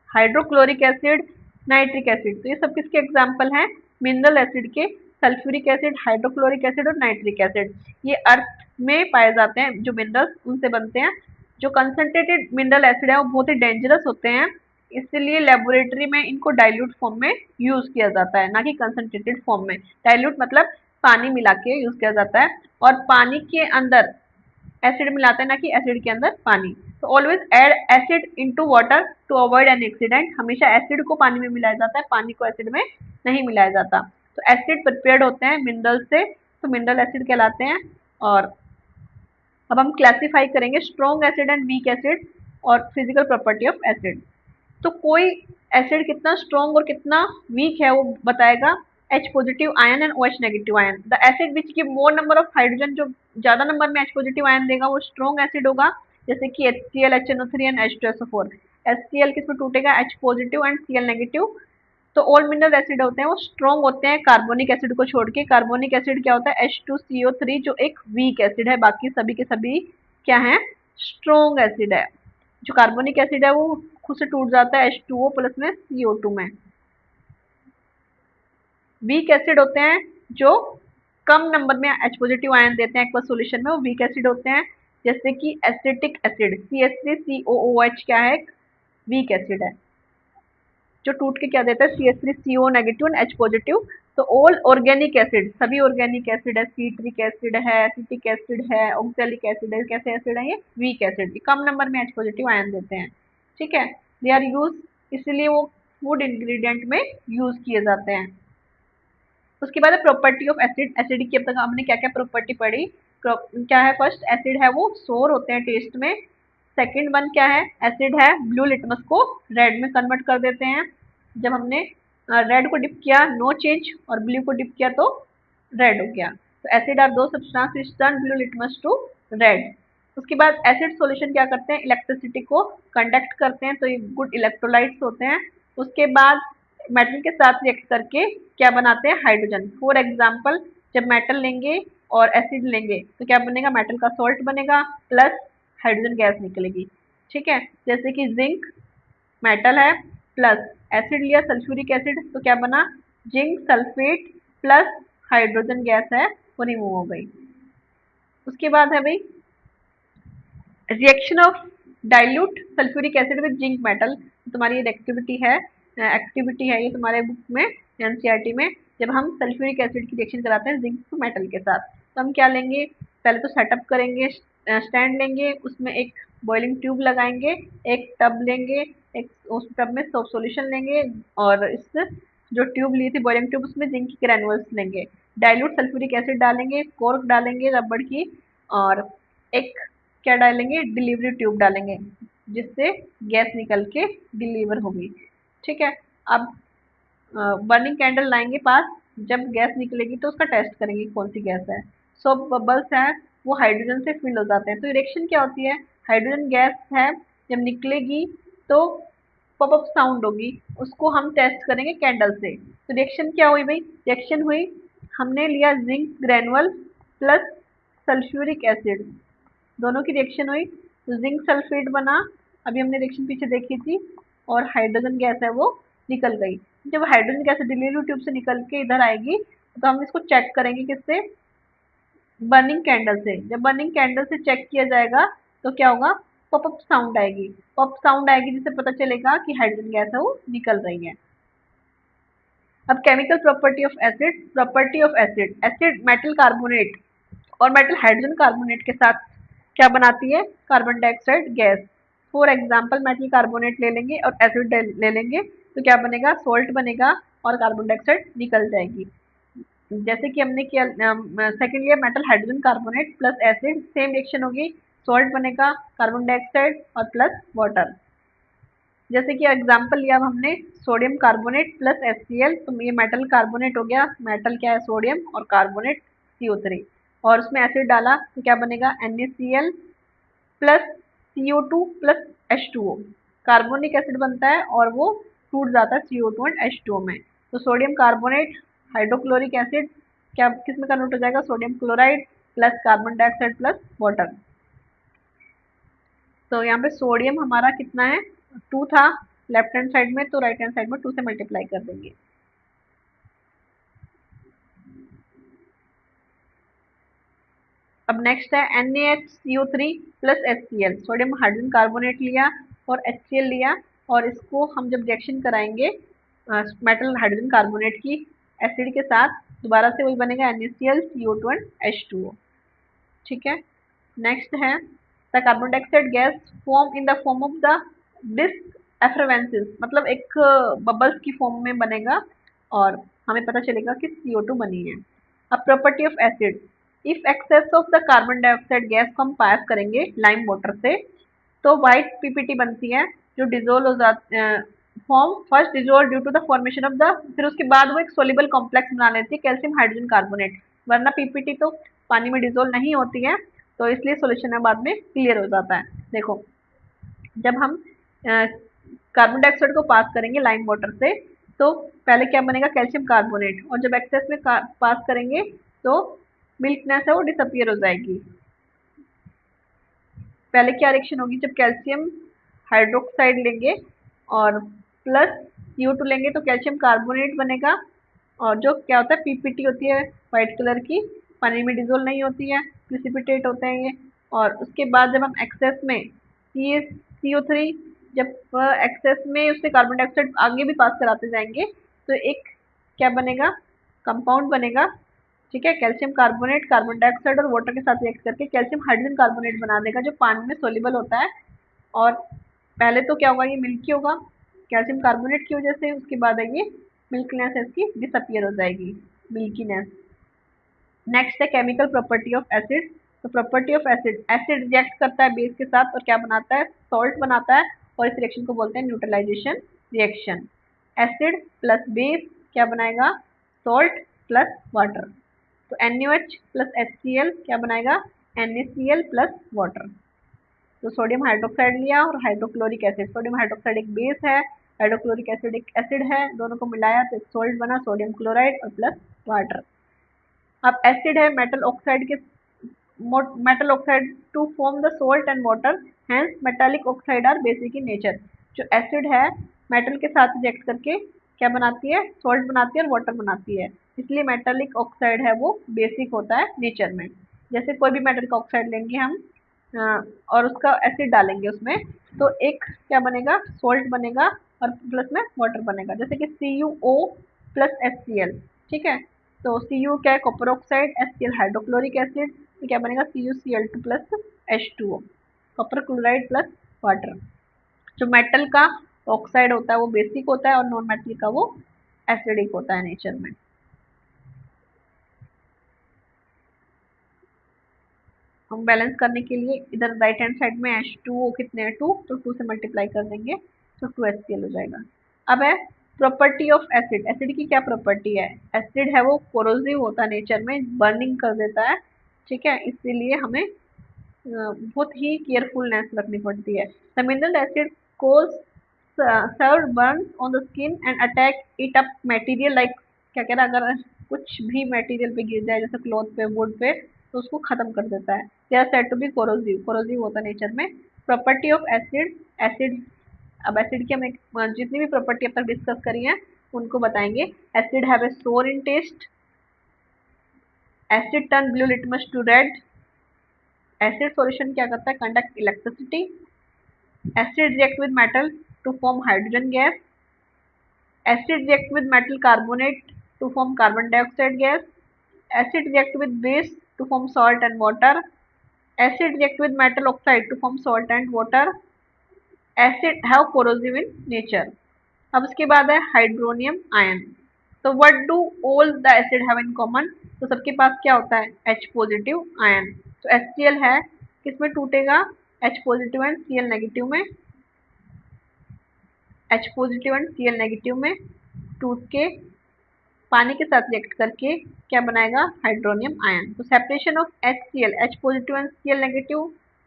hydrochloric acid, nitric acid. तो ये सब किसके एग्जाम्पल हैं, मिनरल एसिड के। सल्फ्यूरिक एसिड, हाइड्रोक्लोरिक एसिड और नाइट्रिक एसिड ये अर्थ में पाए जाते हैं, जो मिनरल्स उनसे बनते हैं। जो कंसंट्रेटेड मिनरल एसिड है वो बहुत ही डेंजरस होते हैं, इसलिए लेबोरेटरी में इनको डाइल्यूट फॉर्म में यूज किया जाता है, ना कि कंसंट्रेटेड फॉर्म में। डाइल्यूट मतलब पानी मिला के यूज किया जाता है, और पानी के अंदर एसिड मिलाते हैं, ना कि एसिड के अंदर पानी। तो always add acid into water to avoid an accident. हमेशा एसिड को पानी में मिलाया जाता है, पानी को एसिड में नहीं मिलाया जाता। तो एसिड प्रिपेयर्ड होते हैं मिनरल से, तो मिनरल एसिड कहलाते हैं। और अब हम क्लासिफाई करेंगे strong acid and weak acid और फिजिकल प्रॉपर्टी ऑफ एसिड। तो कोई एसिड कितना स्ट्रॉन्ग और कितना वीक है वो बताएगा H positive ion and OH negative ion. The acid which give more number of hydrogen, जो ज्यादा नंबर में H पॉजिटिव आयन देगा वो स्ट्रॉन्ग एसिड होगा, जैसे कि HCl, HNO3 and H2SO4। HCl किसमें टूटेगा? H positive and Cl negative. तो ऑल मिनरल एसिड होते हैं वो स्ट्रॉन्ग होते हैं कार्बोनिक एसिड को छोड़ के। कार्बोनिक एसिड क्या होता है? H2CO3, जो एक वीक एसिड है। बाकी सभी के सभी क्या है? स्ट्रॉन्ग एसिड है। जो कार्बोनिक एसिड है वो खुद से टूट जाता है H2O प्लस में CO2 में। वीक एसिड होते हैं जो कम नंबर में H पॉजिटिव आयन देते हैं एक्वस सॉल्यूशन में, वो वीक एसिड होते हैं। जैसे कि एसिटिक एसिड CH3COOH क्या है? वीक एसिड है, जो टूट के क्या देता है? CH3CO negative and H positive. तो ऑल ऑर्गेनिक एसिड, सभी ऑर्गेनिक एसिड है, सिट्रिक एसिड है, एसिटिक एसिड है, ऑक्सैलिक एसिड है, कैसे एसिड है? ये वीक एसिड, ये कम नंबर में H पॉजिटिव आयन देते हैं। ठीक है, दे आर यूज, इसलिए वो फूड इंग्रेडिएंट में यूज किए जाते हैं। उसके बाद है प्रॉपर्टी ऑफ एसिड। एसिड की अब तक हमने क्या क्या प्रॉपर्टी पढ़ी? क्या है? फर्स्ट, एसिड है वो सोर होते हैं टेस्ट में। सेकंड वन क्या है? एसिड है ब्लू लिटमस को रेड में कन्वर्ट कर देते हैं। जब हमने रेड को डिप किया नो चेंज, और ब्लू को डिप किया तो रेड हो गया। तो acid are those substance which turn blue litmus to red. उसके बाद एसिड सॉल्यूशन क्या करते हैं? इलेक्ट्रिसिटी को कंडक्ट करते हैं, तो ये गुड इलेक्ट्रोलाइट्स होते हैं। उसके बाद मेटल के साथ रिएक्ट करके क्या बनाते हैं? हाइड्रोजन। फॉर एग्जाम्पल, जब मेटल लेंगे और एसिड लेंगे तो क्या बनेगा? मेटल का सॉल्ट बनेगा प्लस हाइड्रोजन गैस निकलेगी। ठीक है, जैसे कि जिंक मेटल है प्लस एसिड लिया सल्फ्यूरिक एसिड, तो क्या बना? Zinc sulphate plus hydrogen gas है वो रिमूव हो गई। उसके बाद है भाई reaction of dilute sulphuric acid with zinc metal. तुम्हारी ये एक्टिविटी है ये तुम्हारे बुक में एनसीईआरटी में। जब हम सल्फ्यूरिक एसिड की रिएक्शन कराते हैं जिंक मेटल के साथ, तो हम क्या लेंगे? पहले तो सेटअप करेंगे, स्टैंड लेंगे, उसमें एक बॉइलिंग ट्यूब लगाएंगे, एक टब लेंगे, एक उस टब में सोप सॉल्यूशन लेंगे, और इस जो ट्यूब ली थी बॉइलिंग ट्यूब उसमें जिंक की ग्रैन्युल्स लेंगे, डाइल्यूट सल्फ्यूरिक एसिड डालेंगे, कॉर्क डालेंगे रबड़ की, और एक क्या डालेंगे? डिलीवरी ट्यूब डालेंगे, जिससे गैस निकल के डिलीवर होगी। ठीक है, अब बर्निंग कैंडल लाएंगे पास, जब गैस निकलेगी तो उसका टेस्ट करेंगे कौन सी गैस है। सो बबल्स है वो हाइड्रोजन से फिल हो जाते हैं। तो रिएक्शन क्या होती है? हाइड्रोजन गैस है जब निकलेगी तो पॉपअप साउंड होगी, उसको हम टेस्ट करेंगे कैंडल से। तो रिएक्शन क्या हुई भाई? रिएक्शन हुई, हमने लिया zinc granule plus sulphuric acid, दोनों की रिएक्शन हुई तो जिंक सल्फेट बना। अभी हमने रिएक्शन पीछे देखी थी, और हाइड्रोजन गैस है वो निकल गई। जब हाइड्रोजन गैस डिलीवरी ट्यूब से निकल के इधर आएगी तो हम इसको चेक करेंगे किससे? बर्निंग कैंडल से। जब बर्निंग कैंडल से चेक किया जाएगा तो क्या होगा? पॉपअप साउंड आएगी। पॉप साउंड आएगी जिससे पता चलेगा कि हाइड्रोजन गैस है वो निकल रही है। अब chemical property of acid. Property of acid, acid metal carbonate और मेटल हाइड्रोजन कार्बोनेट के साथ क्या बनाती है? Carbon dioxide gas. For example metal carbonate ले लेंगे और एसिड ले लेंगे तो क्या बनेगा? सॉल्ट बनेगा और कार्बन डाइऑक्साइड निकल जाएगी। जैसे कि हमने किया सेकेंड लिया metal hydrogen carbonate plus acid, same reaction होगी, सॉल्ट बनेगा, कार्बन डाइऑक्साइड और प्लस वाटर। जैसे कि एग्जाम्पल लिया अब हमने सोडियम कार्बोनेट प्लस HCl, तो ये मेटल कार्बोनेट हो गया, मेटल क्या है? सोडियम, और कार्बोनेट CO3, और उसमें एसिड डाला तो क्या बनेगा? NaCl plus CO2 plus H2O, carbonic acid बनता है और वो टूट जाता है CO2 एंड H2O में। तो सोडियम कार्बोनेट हाइड्रोक्लोरिक एसिड क्या किस में कन्वर्ट हो जाएगा? Sodium chloride plus carbon dioxide plus water. तो यहाँ पे सोडियम हमारा कितना है? 2 था लेफ्ट हैंड साइड में, तो राइट हैंड साइड में 2 से मल्टीप्लाई कर देंगे। अब नेक्स्ट है NaHCO3 plus HCl, sodium hydrogen carbonate लिया और HCl लिया, और इसको हम जब रिएक्शन कराएंगे मेटल हाइड्रोजन कार्बोनेट की एसिड के साथ, दोबारा से वही बनेगा NaCl CO2 एंड H2O। ठीक है, नेक्स्ट है the carbon dioxide gas form in the form of the disc effervescences, मतलब एक बबल्स की फॉर्म में बनेगा और हमें पता चलेगा कि CO2 बनी है। अब property of acid, if excess of the carbon dioxide gas को हम पास करेंगे लाइम वाटर से तो व्हाइट पीपीटी बनती है जो डिजोल्व हो जाती form first dissolve due to the formation of the, फिर उसके बाद वो एक सोल्यूबल कॉम्प्लेक्स बना लेती है कैल्शियम हाइड्रोजन कार्बोनेट, वरना पीपीटी तो पानी में डिजोल्व नहीं होती है, तो इसलिए सॉल्यूशन में बाद में क्लियर हो जाता है। देखो जब हम कार्बन डाइऑक्साइड को पास करेंगे लाइम वाटर से तो पहले क्या बनेगा, कैल्शियम कार्बोनेट, और जब एक्सेस में पास करेंगे तो मिल्कनेस है वो डिसअपियर हो जाएगी। पहले क्या रिएक्शन होगी, जब कैल्शियम हाइड्रोक्साइड लेंगे और प्लस CO2 लेंगे तो कैल्शियम कार्बोनेट बनेगा, और जो क्या होता है पीपीटी होती है व्हाइट कलर की, पानी में डिजोल्व नहीं होती है, प्रिसिपिटेट होते हैं ये। और उसके बाद जब हम एक्सेस में CO3, जब एक्सेस में उससे कार्बन डाइऑक्साइड आगे भी पास कराते जाएंगे तो एक क्या बनेगा, कंपाउंड बनेगा, ठीक है, कैल्शियम कार्बोनेट कार्बन डाइऑक्साइड और वाटर के साथ रिएक्ट करके कैल्शियम हाइड्रोजन कार्बोनेट बना देगा जो पानी में सोल्यूबल होता है। और पहले तो क्या होगा, ये मिल्की होगा कैल्शियम कार्बोनेट की वजह से, उसके बाद है ये मिल्कीनेस इसकी डिसअपियर हो जाएगी, मिल्कीनेस। नेक्स्ट है केमिकल प्रॉपर्टी ऑफ एसिड। तो property of acid, acid react करता है बेस के साथ और क्या बनाता है, सॉल्ट बनाता है, और इस रिएक्शन को बोलते हैं neutralisation reaction. Acid plus base क्या बनाएगा, सॉल्ट प्लस वाटर, तो NaOH प्लस HCl क्या बनाएगा, NaCl प्लस वाटर। तो सोडियम हाइड्रोक्साइड लिया और हाइड्रोक्लोरिक एसिड, सोडियम हाइड्रोक्साइड एक बेस है, हाइड्रोक्लोरिक एसिड एक एसिड है, दोनों को मिलाया तो एक सॉल्ट बना सोडियम क्लोराइड और प्लस वाटर। अब एसिड है मेटल ऑक्साइड के, metal oxide to form the salt and water, hence metallic oxide are basic in nature. जो एसिड है मेटल के साथ रिएक्ट करके क्या बनाती है, सॉल्ट बनाती है और वाटर बनाती है, इसलिए मेटालिक ऑक्साइड है वो बेसिक होता है नेचर में। जैसे कोई भी मेटल का ऑक्साइड लेंगे हम और उसका एसिड डालेंगे उसमें तो एक क्या बनेगा, सॉल्ट बनेगा और प्लस में वाटर बनेगा, जैसे कि CuO प्लस HCl, ठीक है। तो Cu क्या है, copper oxide, HCl hydrochloric acid, तो क्या बनेगा CuCl2 plus H2O, copper chloride plus water. जो मेटल का ऑक्साइड होता है वो बेसिक होता है और नॉन मेटल का वो एसिडिक होता है नेचर में। हम बैलेंस करने के लिए इधर राइट हैंड साइड में H2O कितने हैं 2, तो 2 से मल्टीप्लाई कर देंगे तो 2HCl हो जाएगा। अब है प्रॉपर्टी ऑफ एसिड, एसिड की क्या प्रॉपर्टी है, एसिड है वो कोरोसिव होता है नेचर में, बर्निंग कर देता है, ठीक है, इसीलिए हमें बहुत ही केयरफुलनेस रखनी पड़ती है। The mineral acid cause severe burn on the skin and attack it up material like, क्या कह रहा है, अगर कुछ भी मटेरियल पे गिर जाए जैसे क्लॉथ पे, वुड पे, तो उसको खत्म कर देता है। They are said to be corrosive, corrosive होता है नेचर में। प्रॉपर्टी ऑफ एसिड, एसिड, अब एसिड की हम जितनी भी प्रॉपर्टी अब तक डिस्कस करी है उनको बताएंगे। Acid have a sour in taste, acid turn blue litmus to red, acid solution क्या करता है, conduct electricity, acid react with metal to form hydrogen gas, acid react with metal carbonate to form carbon dioxide gas, acid react with base to form salt and water, acid react with metal oxide to form salt and water, acid have corrosive in nature। अब उसके बाद है hydronium ion. तो what do all the acid have in common, तो सबके पास क्या होता है, H पॉजिटिव आयन। तो HCl है किसमें टूटेगा, H positive and Cl negative में, H positive and Cl negative में टूट के पानी के साथ रिएक्ट करके क्या बनाएगा, हाइड्रोनियम आयन। तो separation of HCl, H positive and Cl negative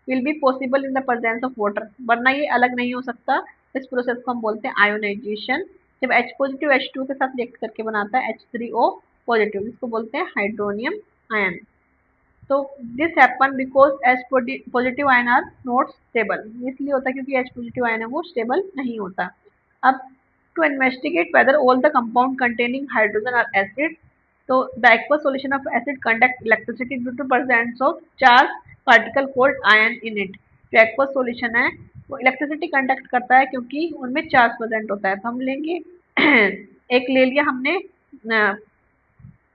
will be possible in the presence of water, वरना ये अलग नहीं हो सकता। इस प्रोसेस को हम बोलते हैं आयोनाइजेशन। जब H पॉजिटिव H2 के साथ रिएक्ट करके बनाता है H3O पॉजिटिव, इसको बोलते हैं हाइड्रोनियम आयन। तो this happen because H positive ion are not stable, इसलिए होता है क्योंकि H पॉजिटिव आयन है वो स्टेबल नहीं होता। अब to investigate whether all the compound containing hydrogen are acid, so the aqueous solution of acid conduct electricity due to presence of charged particle called ion in it। जो aqueous solution है वो electricity conduct करता है क्योंकि उनमें charge present होता है। तो हम लेंगे एक ले लिया हमने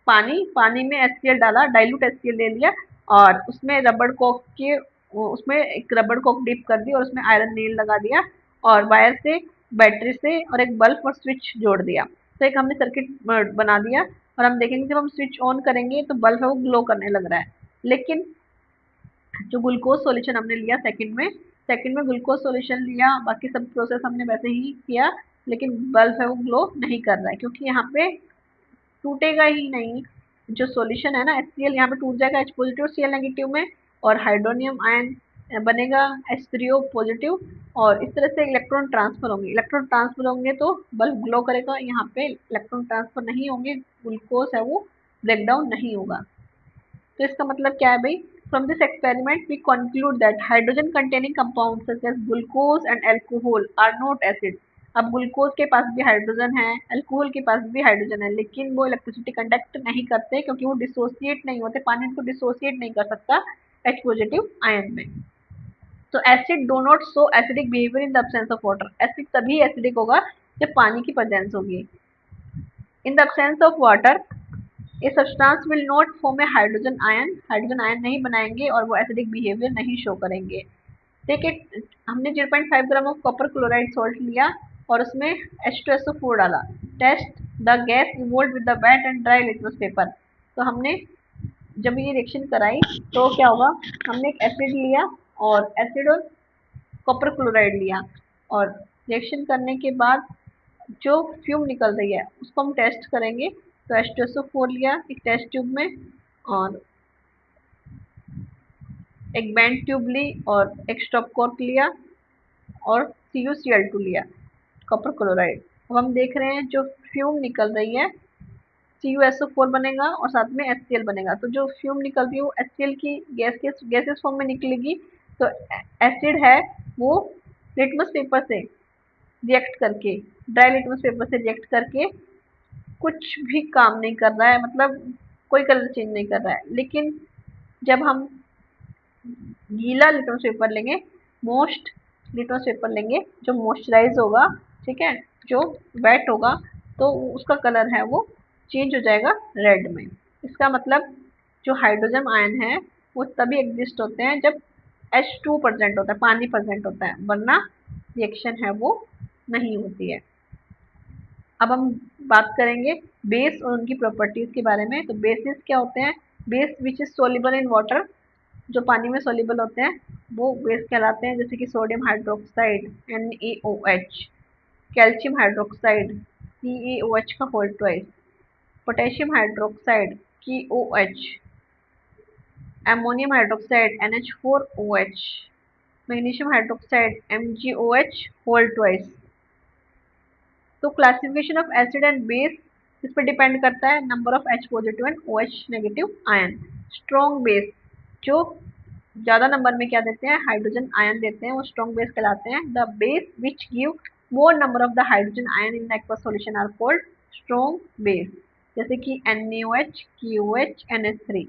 पानी, पानी में HCl डाला, डाइल्यूट HCl ले लिया और उसमें रबड़ कोक के वो उसमें एक रबड़ को डिप कर दी और उसमें आयरन नील लगा दिया और वायर से, बैटरी से और एक बल्ब और स्विच जोड़ दिया। तो एक हमने सर्किट बना दिया और हम देखेंगे जब हम स्विच ऑन करेंगे तो बल्ब है वो ग्लो करने लग रहा है। लेकिन जो ग्लूकोज सॉल्यूशन हमने लिया सेकंड में ग्लूकोज सॉल्यूशन लिया, बाकी सब प्रोसेस हमने वैसे ही किया, लेकिन बल्ब है वो ग्लो नहीं कर रहा है क्योंकि यहाँ पे टूटेगा ही नहीं। जो सॉल्यूशन है ना HCl यहाँ पे टूट जाएगा H पॉजिटिव Cl नेगेटिव में और हाइड्रोनियम आयन बनेगा H3O पॉजिटिव और इस तरह से इलेक्ट्रॉन ट्रांसफर होंगे। इलेक्ट्रॉन ट्रांसफर होंगे तो बल्ब ग्लो करेगा। यहाँ पे इलेक्ट्रॉन ट्रांसफर नहीं होंगे, ग्लूकोज है वो ब्रेक डाउन नहीं होगा। तो इसका मतलब क्या है भाई, from this experiment we conclude that hydrogen containing compounds such as glucose and alcohol are not acid. अब ग्लूकोज के पास भी हाइड्रोजन है, अल्कोहल के पास भी हाइड्रोजन है, लेकिन वो इलेक्ट्रिसिटी कंडक्ट नहीं करते क्योंकि वो डिसोसिएट नहीं होते, पानी इनको डिसोसिएट नहीं कर सकता H पॉजिटिव आयन में। तो acid do not show acidic behaviour in the absence of water. Acid तभी एसिडिक होगा जब पानी की प्रेजेंस होगी। In the absence of water a substance will not form A hydrogen ion नहीं बनाएंगे और वो एसिडिक बिहेवियर नहीं शो करेंगे। देखिए हमने 0.5 gram of copper chloride salt लिया और उसमें H2SO4 डाला। Test the gas evolve with the wet and dry litmus paper. तो हमने जब ये रिएक्शन कराई तो क्या होगा, हमने एक एसिड लिया और एसिड और कॉपर क्लोराइड लिया और रिएक्शन करने के बाद जो फ्यूम निकल रही है उसको हम टेस्ट करेंगे। तो H2SO4 लिया एक टेस्ट ट्यूब में और एक बैंड ट्यूब ली और एक स्टॉप कॉर्क लिया और CuCl2 लिया, कॉपर क्लोराइड। अब हम देख रहे हैं जो फ्यूम निकल रही है CuSO4 बनेगा और साथ में HCl बनेगा। तो जो फ्यूम निकल रही है वो HCl की गैसेस फॉर्म में निकलेगी। तो एसिड है वो लिटमस पेपर से रिएक्ट करके, ड्राई लिटमस पेपर से रिएक्ट करके कुछ भी काम नहीं कर रहा है, मतलब कोई कलर चेंज नहीं कर रहा है। लेकिन जब हम गीला लिटमस पेपर लेंगे, मोस्ट लिटमस पेपर लेंगे जो मॉइस्चराइज होगा, ठीक है, जो वेट होगा, तो उसका कलर है वो चेंज हो जाएगा रेड में। इसका मतलब जो हाइड्रोजन आयन है वो तभी एग्जिस्ट होते हैं जब H2 प्रेजेंट होता है, पानी प्रेजेंट होता है, वरना रिएक्शन है वो नहीं होती है। अब हम बात करेंगे बेस और उनकी प्रॉपर्टीज के बारे में। तो बेसिस क्या होते हैं, base which is soluble in water, जो पानी में सोल्यूबल होते हैं वो बेस कहलाते हैं, जैसे कि sodium hydroxide NaOH, calcium hydroxide CaOH का whole twice, potassium hydroxide KOH, ammonium hydroxide NH4OH, magnesium hydroxide MgOH whole twice. तो classification of acid and base इस पर डिपेंड करता है number of H positive and OH negative ion. Strong base जो ज़्यादा number में क्या देते हैं, हाइड्रोजन आयन देते हैं, वो स्ट्रॉन्ग बेस कहलाते हैं। The base which give more number of the hydrogen ion in the aqueous solution are called strong base, जैसे कि NaOH, KOH, NH3।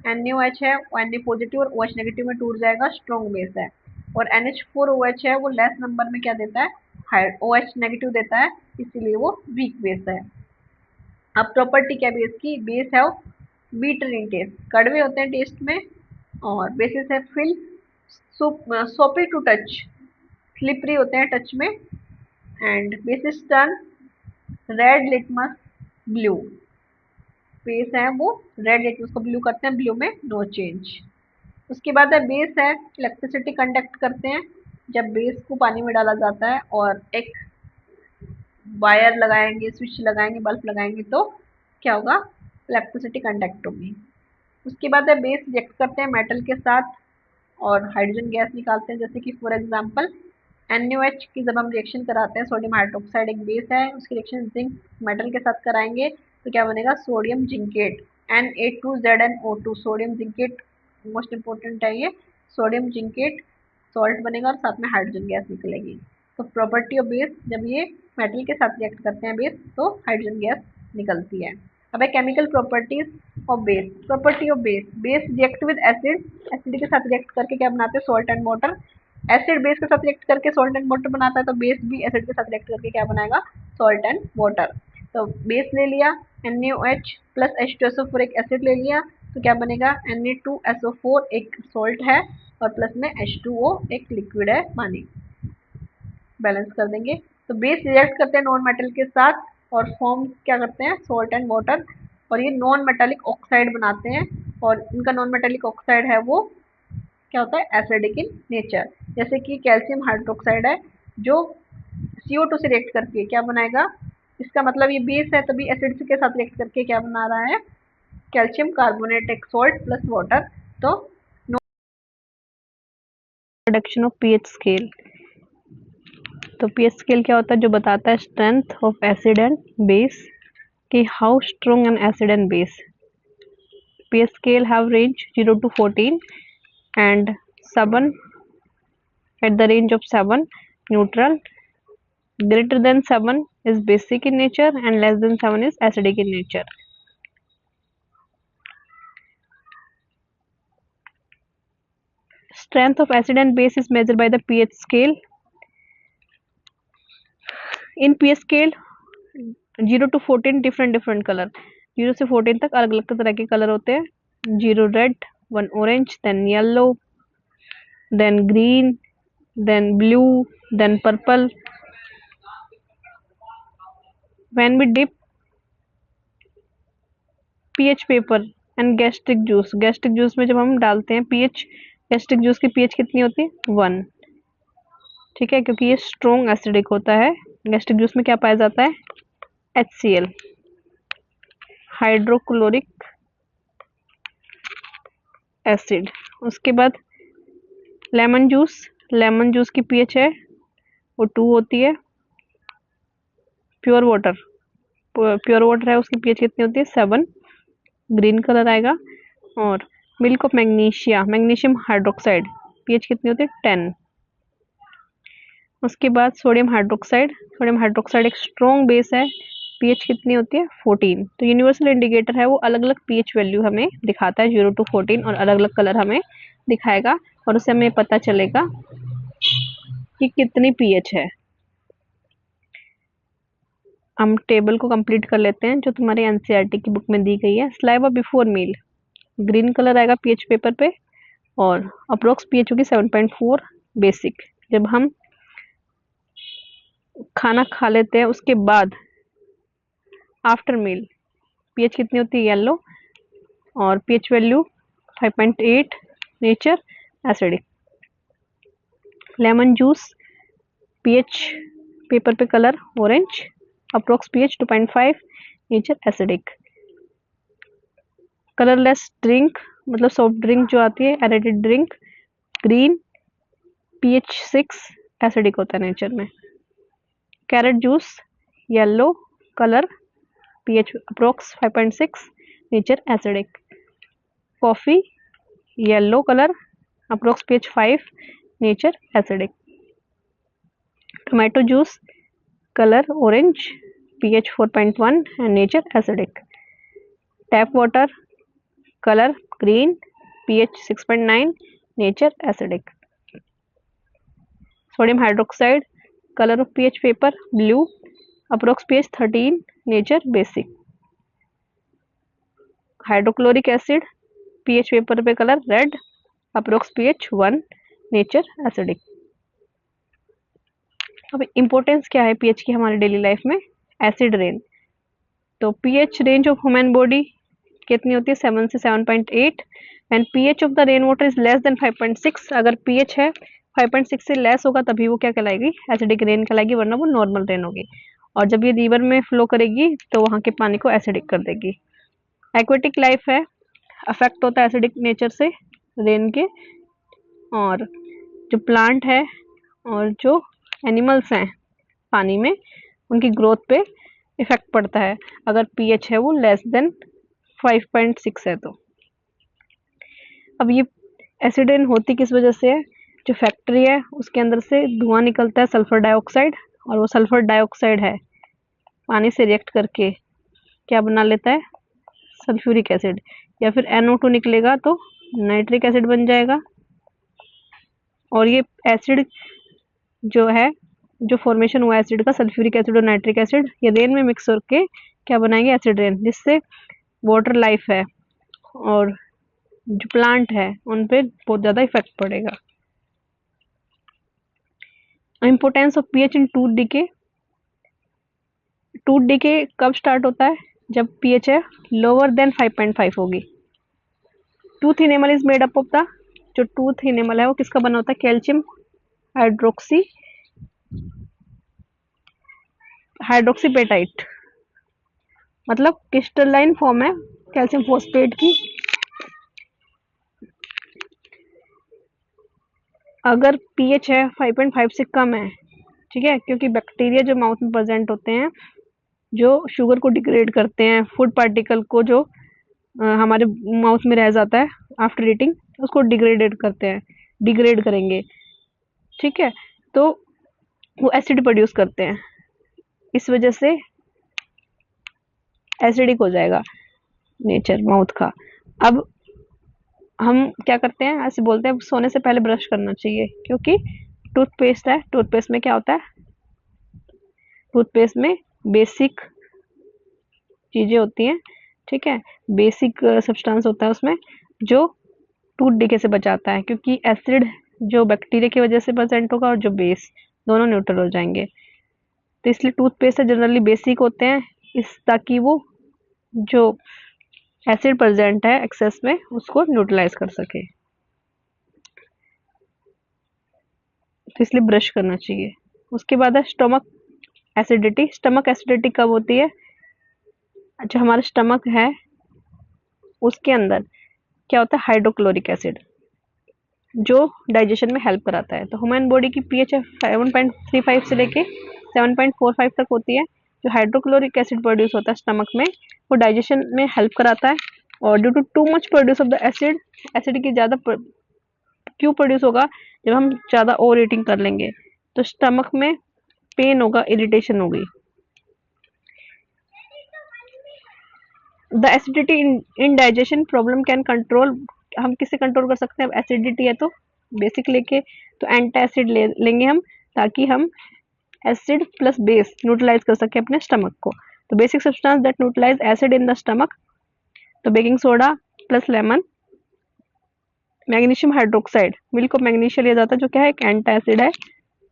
NaOH है वो Na पॉजिटिव और OH नेगेटिव में टूट जाएगा, स्ट्रॉन्ग बेस है। और NH4OH है वो लेस नंबर में क्या देता है, OH नेगेटिव देता है, इसीलिए वो वीक बेस है। अब प्रॉपर्टी क्या बेस की, बेस है बीटर इन टेस्ट, कड़वे होते हैं टेस्ट में, और बेसिस है फिल सोपी टू टच, स्लिपरी होते हैं टच में, and bases turn red litmus blue, base है वो रेड लिटमस को ब्लू करते हैं, ब्लू में नो चेंज। उसके बाद है बेस है इलेक्ट्रिसिटी कंडक्ट करते हैं। जब बेस को पानी में डाला जाता है और एक वायर लगाएंगे, स्विच लगाएंगे, बल्ब लगाएंगे तो क्या होगा, इलेक्ट्रिसिटी कंडक्ट होगी। उसके बाद है बेस रिएक्ट करते हैं मेटल के साथ और हाइड्रोजन गैस निकालते हैं, जैसे कि फॉर एग्जांपल NaOH की जब हम रिएक्शन कराते हैं, सोडियम हाइड्रोक्साइड एक बेस है, उसकी रिएक्शन जिंक मेटल के साथ कराएंगे तो क्या बनेगा, sodium zincate Na2ZnO2, sodium zincate most important है ये, सोडियम जिंकेट सॉल्ट बनेगा और साथ में हाइड्रोजन गैस निकलेगी। तो प्रॉपर्टी ऑफ बेस, जब ये मेटल के साथ रिएक्ट करते हैं बेस तो हाइड्रोजन गैस निकलती है। अब है chemical properties of base. Property of base, base react with acid, acid के साथ रिएक्ट करके क्या बनाते हैं, salt and water. Acid base के साथ रिएक्ट करके सॉल्ट एंड वाटर बनाता है, तो बेस भी एसिड के साथ रिएक्ट करके क्या बनाएगा, सॉल्ट एंड वाटर। तो बेस ले लिया NaOH प्लस H2SO4 एक एसिड ले लिया तो क्या बनेगा, Na2SO4 एक सॉल्ट है और प्लस में H2O एक लिक्विड है पानी, बैलेंस कर देंगे। तो बेस रिएक्ट करते हैं नॉन मेटल के साथ और फॉर्म क्या करते हैं, सॉल्ट एंड वाटर, और ये नॉन मेटालिक ऑक्साइड बनाते हैं। और इनका नॉन मेटालिक ऑक्साइड है वो क्या होता है, एसिडिक इन नेचर। जैसे कि कैल्शियम हाइड्रोक्साइड है जो CO2 से रिएक्ट करके क्या बनाएगा, इसका मतलब ये बेस है तभी एसिड के साथ रिएक्ट करके क्या बना रहा है, कैल्शियम कार्बोनेट एक सॉल्ट प्लस वाटर। तो प्रोडक्शन ऑफ पीएच स्केल। तो पीएच स्केल क्या होता है, जो बताता है strength of acid and base, कि how strong an acid and base. pH scale have range 0 to 14 and 7 at the range of 7 neutral, greater than 7 is basic in nature and less than 7 is acidic in nature. Strength of acid and base is measured by the pH scale. In pH scale 0 to 14 different color, 0 से 14 तक अलग अलग तरह के colour होते हैं। 0 red, 1 orange, then yellow, then green, then blue, then purple. When we dip pH paper and gastric juice, gastric juice में जब हम डालते हैं pH, गैस्ट्रिक जूस की pH कितनी होती है, 1। ठीक है, क्योंकि ये स्ट्रॉन्ग एसिडिक होता है। गैस्ट्रिक जूस में क्या पाया जाता है, HCl, हाइड्रोक्लोरिक एसिड। उसके बाद लेमन जूस, लेमन जूस की pH है वो 2 होती है। प्योर वाटर, प्योर वाटर है उसकी pH कितनी होती है, 7, ग्रीन कलर आएगा। और milk of magnesia, magnesium hydroxide, pH कितनी होती है, 10। उसके बाद सोडियम हाइड्रोक्साइड, सोडियम हाइड्रोक्साइड एक स्ट्रॉन्ग बेस है, pH कितनी होती है, 14। तो यूनिवर्सल इंडिकेटर है वो अलग अलग pH वैल्यू हमें दिखाता है 0 to 14 और अलग अलग कलर हमें दिखाएगा और उससे हमें पता चलेगा कि कितनी pH है। हम टेबल को कंप्लीट कर लेते हैं जो तुम्हारे एनसीईआरटी की बुक में दी गई है। Saliva before meal, green colour आएगा pH पेपर पे और अप्रोक्स pH होगी 7.4 बेसिक। जब हम खाना खा लेते हैं उसके बाद आफ्टर मील pH कितनी होती है, येलो, और pH value 5.8 nature acidic. Lemon juice pH paper पे colour orange, approx pH 2.5 nature acidic. Colourless drink मतलब सॉफ्ट ड्रिंक जो आती है, aerated drink, green, pH 6 acidic होता है नेचर में। Carrot juice yellow colour, pH approx 5.6 nature acidic. Coffee yellow colour, approx pH 5 nature acidic. Tomato juice colour orange, pH 4.1 and nature acidic. Tap water colour green, pH 6.9 nature acidic. Sodium hydroxide colour of pH paper blue, approx pH 13 nature basic. Hydrochloric acid pH paper पे colour red, approx pH 1 nature acidic. अब importance क्या है pH की हमारी daily life में, acid rain. तो pH range of human body कितनी होती है, 7 से 7.8 and pH of the rain water is less than 5.6। अगर pH है 5.6 से लेस होगा तभी वो क्या कहलाएगी, एसिडिक रेन कहलाएगी, वरना वो नॉर्मल रेन होगी। और जब ये रिवर में फ्लो करेगी तो वहाँ के पानी को एसिडिक कर देगी। एक्वेटिक लाइफ है, अफेक्ट होता है एसिडिक नेचर से रेन के। और जो प्लांट है और जो एनिमल्स हैं पानी में, उनकी ग्रोथ पे इफेक्ट पड़ता है अगर pH है वो लेस देन 5.6 है तो। अब ये एसिड रेन होती किस वजह से है, जो फैक्ट्री है उसके अंदर से धुआं निकलता है सल्फर डाइऑक्साइड, और वो सल्फर डाइऑक्साइड है पानी से रिएक्ट करके क्या बना लेता है, सल्फ्यूरिक एसिड, या फिर NO2 निकलेगा तो नाइट्रिक एसिड बन जाएगा। और ये एसिड जो है, जो फॉर्मेशन हुआ एसिड का, सल्फ्यूरिक एसिड और नाइट्रिक एसिड, ये रेन में मिक्स होकर क्या बनाएंगे, एसिड रेन, जिससे वाटर लाइफ है और जो प्लांट है उन पे बहुत ज़्यादा इफेक्ट पड़ेगा। Importance of pH in tooth decay. Tooth decay कब स्टार्ट होता है? जब पीएच है लोअर देन 5.5 होगी। Tooth enamel is made up of the, जो टूथ इनेमल है वो किसका बना होता है? कैल्शियम हाइड्रोक्सी हाइड्रोक्सीपेटाइट, मतलब क्रिस्टलाइन फॉर्म है कैल्शियम फॉस्फेट की। अगर पीएच है 5.5 से कम है, ठीक है, क्योंकि बैक्टीरिया जो माउथ में प्रेजेंट होते हैं जो शुगर को डिग्रेड करते हैं, फूड पार्टिकल को जो हमारे माउथ में रह जाता है आफ्टर ईटिंग, उसको डिग्रेड करेंगे, ठीक है, तो वो एसिड प्रोड्यूस करते हैं, इस वजह से एसिडिक हो जाएगा नेचर माउथ का। अब हम क्या करते हैं, ऐसे बोलते हैं सोने से पहले ब्रश करना चाहिए, क्योंकि टूथपेस्ट है, टूथपेस्ट में क्या होता है? टूथपेस्ट में बेसिक चीजें होती हैं, ठीक है, बेसिक सब्सटेंस होता है उसमें जो टूथ डिके से बचाता है, क्योंकि एसिड जो बैक्टीरिया की वजह से प्रेजेंट होगा और जो बेस, दोनों न्यूट्रल हो जाएंगे। तो इसलिए टूथपेस्ट जनरली बेसिक होते हैं, इस ताकि वो जो एसिड प्रेजेंट है एक्सेस में उसको न्यूट्रलाइज कर सके, तो इसलिए ब्रश करना चाहिए। उसके बाद है स्टमक एसिडिटी। स्टमक एसिडिटी कब होती है? जो हमारा स्टमक है उसके अंदर क्या होता है? हाइड्रोक्लोरिक एसिड, जो डाइजेशन में हेल्प कराता है। तो ह्यूमन बॉडी की पीएच 7.35 से लेके 7.45 तक होती है। जो हाइड्रोक्लोरिक एसिड प्रोड्यूस होता है स्टमक में, वो डाइजेशन में हेल्प कराता है। और due to too much produce of the acid, एसिड की ज़्यादा क्यों प्रोड्यूस होगा? जब हम ज़्यादा ओवर ईटिंग कर लेंगे तो स्टमक में पेन होगा, इरिटेशन होगी। The acidity in digestion problem can control, हम किससे कंट्रोल कर सकते हैं? अब एसिडिटी है तो बेसिक लेके, तो एंटी एसिड लेंगे हम, ताकि हम एसिड प्लस बेस न्यूट्रलाइज कर सके अपने स्टमक को। तो basic substance that neutralise acid in the stomach, तो baking soda plus lemon, magnesium hydroxide, milk और मैग्नीशियम लिया जाता है, जो क्या है? एक एंटी एसिड है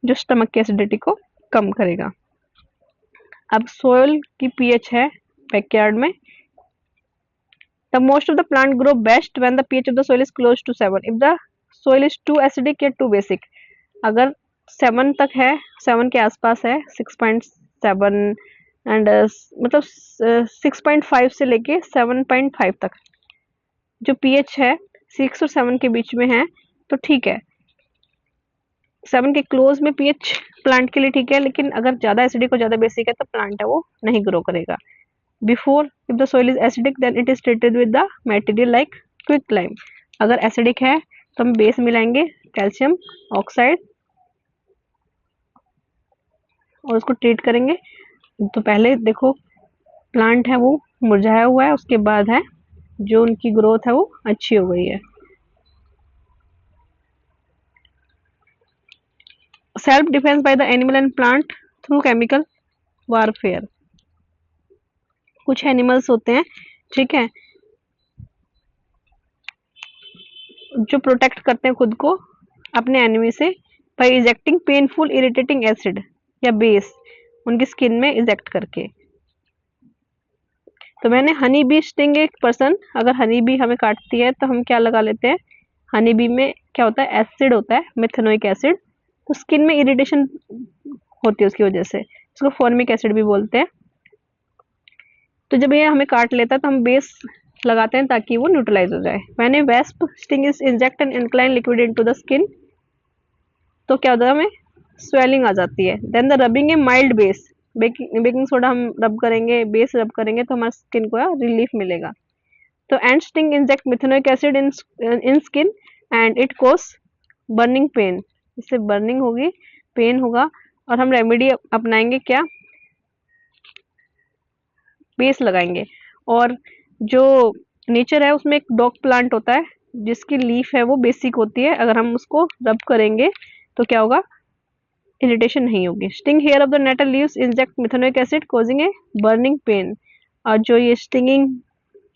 जो स्टमक की एसिडिटी को कम करेगा। अब सोयल की पीएच है बैकयार्ड में। The most of the plant grow best when the pH of the soil is close to 7. If the soil is too acidic या too basic, अगर 7 तक है, 7 के आसपास है, 6.7 एंड मतलब 6.5 से लेके 7.5 तक जो pH है 6 और 7 के बीच में है, तो ठीक है। 7 के क्लोज में pH प्लांट के लिए ठीक है, लेकिन अगर ज़्यादा एसिडिक और ज़्यादा बेसिक है तो प्लांट है वो नहीं ग्रो करेगा। Before, if the soil is acidic, then it is treated with the material like quicklime. अगर एसिडिक है तो हम बेस मिलाएंगे कैल्शियम ऑक्साइड और उसको ट्रीट करेंगे। तो पहले देखो प्लांट है वो मुरझाया हुआ है, उसके बाद है जो उनकी ग्रोथ है वो अच्छी हो गई है। Self defence by the animal and plant through chemical warfare. कुछ एनिमल्स होते हैं, ठीक है, जो प्रोटेक्ट करते हैं खुद को अपने एनिमी से by ejecting painful irritating acid या बेस उनकी स्किन में इजेक्ट करके। तो मैंने हनी बी स्टिंग एक पर्सन, अगर हनी बी हमें काटती है तो हम क्या लगा लेते हैं? हनी बी में क्या होता है? एसिड होता है, मेथनोइक एसिड, तो स्किन में इरिटेशन होती है उसकी वजह से, उसको फॉर्मिक एसिड भी बोलते हैं। तो जब ये हमें काट लेता है तो हम बेस लगाते हैं ताकि वो न्यूट्रलाइज हो जाए। मैंने wasp sting is inject an incline liquid into the skin, तो क्या होता है? हमें स्वेलिंग आ जाती है। Then the rubbing a mild base, baking soda हम रब करेंगे, बेस रब करेंगे तो हमारे स्किन को रिलीफ मिलेगा। तो and sting inject methanoic acid in skin and it cause burning pain, इससे बर्निंग होगी, पेन होगा, और हम रेमेडी अपनाएंगे क्या? बेस लगाएंगे। और जो नेचर है उसमें एक डॉग प्लांट होता है जिसकी लीफ है वो बेसिक होती है, अगर हम उसको रब करेंगे तो क्या होगा? इरिटेशन नहीं होगी। Sting hair of the nettle leaves inject methanoic acid causing a burning pain, और जो ये स्टिंगिंग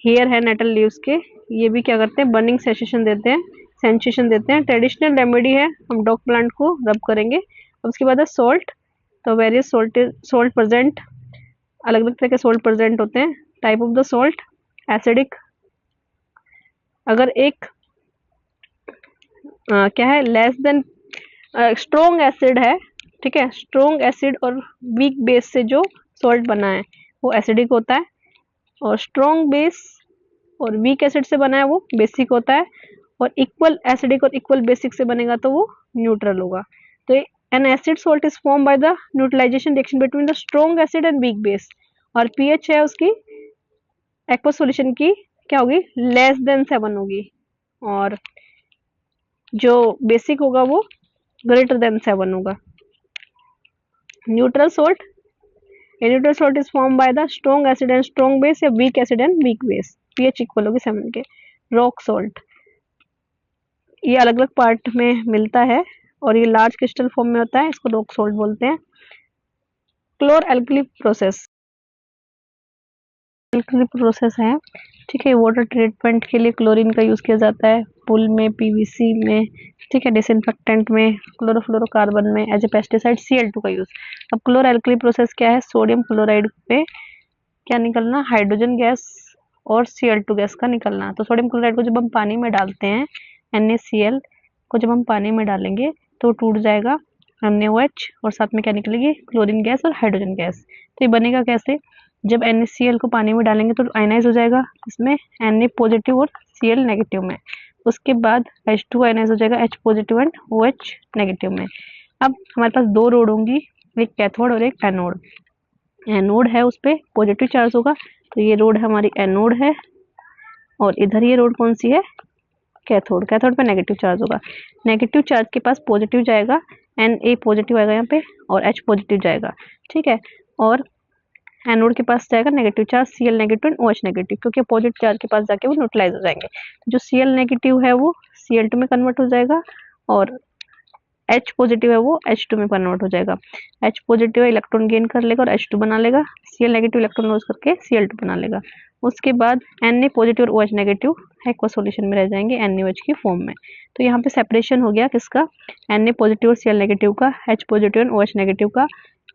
हेयर है नेटल लीव्स के, ये भी क्या करते हैं, बर्निंग सेंसेशन देते हैं, ट्रेडिशनल रेमेडी है, हम डॉग प्लांट को रब करेंगे। अब उसके बाद है सॉल्ट। तो वेरियस सॉल्ट प्रेजेंट, अलग अलग तरह के सॉल्ट प्रेजेंट होते हैं। Type of the salt, acidic, अगर एक क्या है, लेस देन स्ट्रोंग एसिड है, ठीक है, स्ट्रोंग एसिड और वीक बेस से जो सॉल्ट बना है वो एसिडिक होता है, और स्ट्रोंग बेस और वीक एसिड से बना है वो बेसिक होता है, और इक्वल एसिडिक और इक्वल बेसिक से बनेगा तो वो न्यूट्रल होगा। तो an acid salt is form by the neutralisation reaction between the strong acid and weak base, और पीएच है उसकी एक्वस सॉल्यूशन की क्या होगी, लेस देन 7 होगी, और जो बेसिक होगा वो ग्रेटर देन 7 होगा। Neutral salt, a neutral salt is formed by the strong acid and strong base या weak acid and weak base, pH equal होगी 7 के। रॉक सॉल्ट, ये अलग अलग पार्ट में मिलता है और ये लार्ज क्रिस्टल फॉर्म में होता है, इसको रॉक सॉल्ट बोलते हैं। क्लोर एल्कली प्रोसेस, एल्कली प्रोसेस है, ठीक है, वाटर ट्रीटमेंट के लिए क्लोरीन का यूज किया जाता है, पुल में, पीवीसी में, ठीक है, डिसइंफेक्टेंट में, क्लोरोफ्लोरोकार्बन में, एज ए पेस्टिसाइड Cl2 का यूज। अब क्लोर एल्कली प्रोसेस क्या है, सोडियम क्लोराइड पे क्या निकलना, हाइड्रोजन गैस और Cl2 गैस का निकलना। तो सोडियम क्लोराइड को जब हम पानी में डालते हैं, NaCl को जब हम पानी में डालेंगे तो टूट जाएगा NaOH, और साथ में क्या निकलेगी, क्लोरीन गैस और हाइड्रोजन गैस। तो ये बनेगा कैसे, जब NaCl को पानी में डालेंगे तो आयनाइज हो जाएगा, इसमें Na पॉजिटिव और Cl नेगेटिव में, उसके बाद H2 आयनाइज हो जाएगा H positive and OH negative में। अब हमारे पास दो रोड होंगी, एक कैथोड और एक एनोड। एनोड है, उस पर पॉजिटिव चार्ज होगा, तो ये रोड हमारी एनोड है, और इधर ये रोड कौन सी है, कैथोड। कैथोड पे नेगेटिव चार्ज होगा, नेगेटिव चार्ज के पास पॉजिटिव जाएगा, Na पॉजिटिव आएगा यहाँ पे, और H पॉजिटिव जाएगा, ठीक है, और एनोड के पास जाएगा negative charge Cl negative and OH negative, क्योंकि पॉजिटिव चार्ज के पास जाके वो न्यूट्रलाइज हो जाएंगे। जो Cl नेगेटिव है वो Cl2 में कन्वर्ट हो जाएगा, और H पॉजिटिव है वो H2 में कन्वर्ट हो जाएगा। H पॉजिटिव इलेक्ट्रॉन गेन कर लेगा और H2 बना लेगा, Cl नेगेटिव इलेक्ट्रॉन लॉस करके Cl2 बना लेगा। उसके बाद Na पॉजिटिव और OH नेगेटिव एक्वस सॉल्यूशन में रह जाएंगे NaOH की फॉर्म में। तो यहाँ पे सेपरेशन हो गया किसका, Na पॉजिटिव और Cl नेगेटिव का, H पॉजिटिव और OH नेगेटिव का,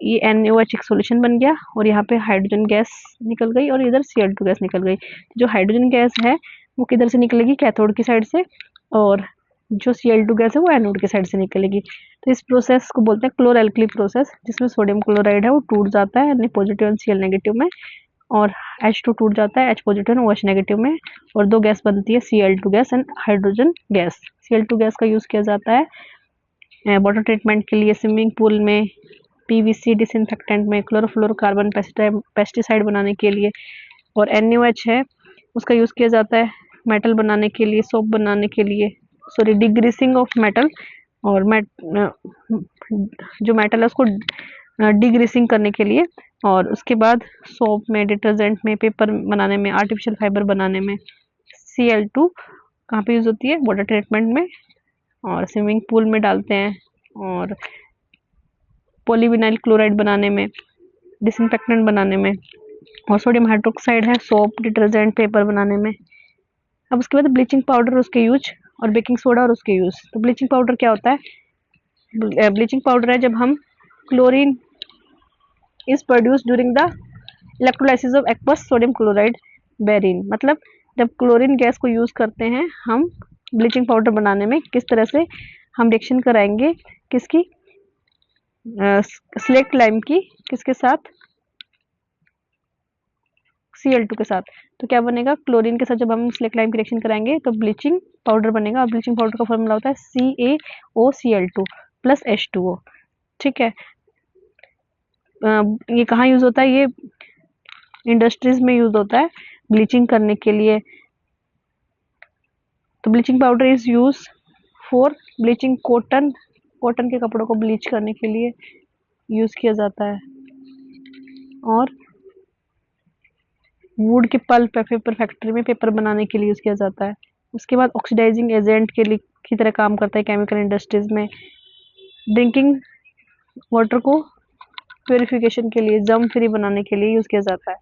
ये NaOH एक सॉल्यूशन बन गया, और यहाँ पे हाइड्रोजन गैस निकल गई और इधर Cl2 गैस निकल गई। जो हाइड्रोजन गैस है वो किधर से निकलेगी, कैथोड की साइड से, और जो Cl2 गैस है वो एनोड की साइड से निकलेगी। तो इस प्रोसेस को बोलते हैं क्लोर एल्कली प्रोसेस, जिसमें सोडियम क्लोराइड है वो टूट जाता है Na पॉजिटिव और Cl नेगेटिव में, और H2 टूट जाता है H पॉजिटिव और OH नेगेटिव में, और दो गैस बनती है Cl2 gas and hydrogen gas. Cl2 gas का यूज किया जाता है वाटर ट्रीटमेंट के लिए, स्विमिंग पूल में, पीवीसी डिसइंफेक्टेंट में, क्लोरोफ्लोरोकार्बन पेस्टिसाइड बनाने के लिए, और NaOH है उसका यूज किया जाता है मेटल बनाने के लिए, सोप बनाने के लिए, सॉरी डिग्रीसिंग ऑफ मेटल, और जो मेटल है उसको डिग्रीसिंग करने के लिए, और उसके बाद सोप में, डिटर्जेंट में, पेपर बनाने में, आर्टिफिशियल फाइबर बनाने में। Cl2 कहाँ पे यूज होती है, वाटर ट्रीटमेंट में, और स्विमिंग पूल में डालते हैं, और पॉलीविनाइल क्लोराइड बनाने में, डिसइंफेक्टेंट बनाने में, और सोडियम हाइड्रोक्साइड है सोप, डिटर्जेंट, पेपर बनाने में। अब उसके बाद ब्लीचिंग पाउडर उसके यूज, और बेकिंग सोडा और उसके यूज। तो ब्लीचिंग पाउडर क्या होता है, ब्लीचिंग पाउडर है जब हम chlorine is produce during the electrolysis of aqueous sodium chloride brine, मतलब जब क्लोरीन गैस को यूज करते हैं हम ब्लीचिंग पाउडर बनाने में, किस तरह से हम रिएक्शन कराएंगे, किसकी, स्लेक्ट लाइम की, किसके साथ, Cl2 के साथ। तो क्या बनेगा, क्लोरीन के साथ जब हम स्लेक्ट लाइम की रिएक्शन कराएंगे तो ब्लीचिंग पाउडर बनेगा, और ब्लीचिंग पाउडर का फॉर्मूला होता है CaOCl2 प्लस H2O, ठीक है। ये कहाँ यूज होता है, ये इंडस्ट्रीज में यूज होता है ब्लीचिंग करने के लिए। तो bleaching powder is use for bleaching cotton, cotton के कपड़ों को ब्लीच करने के लिए यूज किया जाता है, और वुड के पल्प पेपर फैक्ट्री में पेपर बनाने के लिए यूज किया जाता है। उसके बाद ऑक्सीडाइजिंग एजेंट के लिए की तरह काम करता है केमिकल इंडस्ट्रीज में। ड्रिंकिंग वाटर को प्योरिफिकेशन के लिए, जम फ्री बनाने के लिए यूज किया जाता है।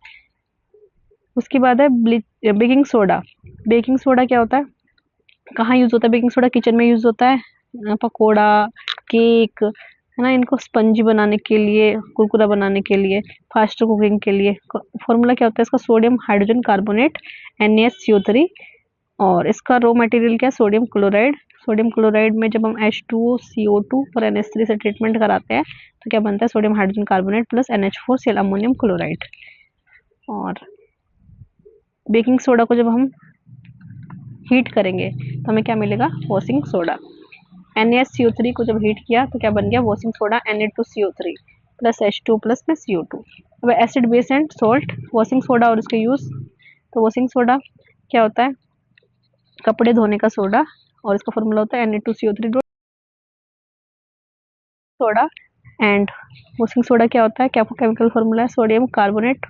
उसके बाद है बेकिंग सोडा। बेकिंग सोडा क्या होता है, कहाँ यूज होता है बेकिंग सोडा? किचन में यूज होता है, पकोड़ा, केक, है ना, इनको स्पंजी बनाने के लिए, कुरकुरा बनाने के लिए, फास्ट कुकिंग के लिए। फॉर्मूला क्या होता है इसका? Sodium hydrogen carbonate NaCO3। और इसका रो मटेरियल क्या है? Sodium chloride. सोडियम क्लोराइड में जब हम H2O CO2 और NH3 से ट्रीटमेंट कराते हैं तो क्या बनता है? Sodium hydrogen carbonate plus NH4 ammonium chloride. और बेकिंग सोडा को जब हम हीट करेंगे तो हमें क्या मिलेगा? Washing soda. NaCO3 को जब हीट किया तो क्या बन गया? Washing soda Na2CO3 plus H2 plus में CO2। अब acid base and salt, washing soda और इसके यूज। तो वॉशिंग सोडा क्या होता है? कपड़े धोने का सोडा, और इसका फॉर्मूला होता है Na2CO3 soda. And washing soda क्या होता है? क्या केमिकल फॉर्मूला है? Sodium carbonate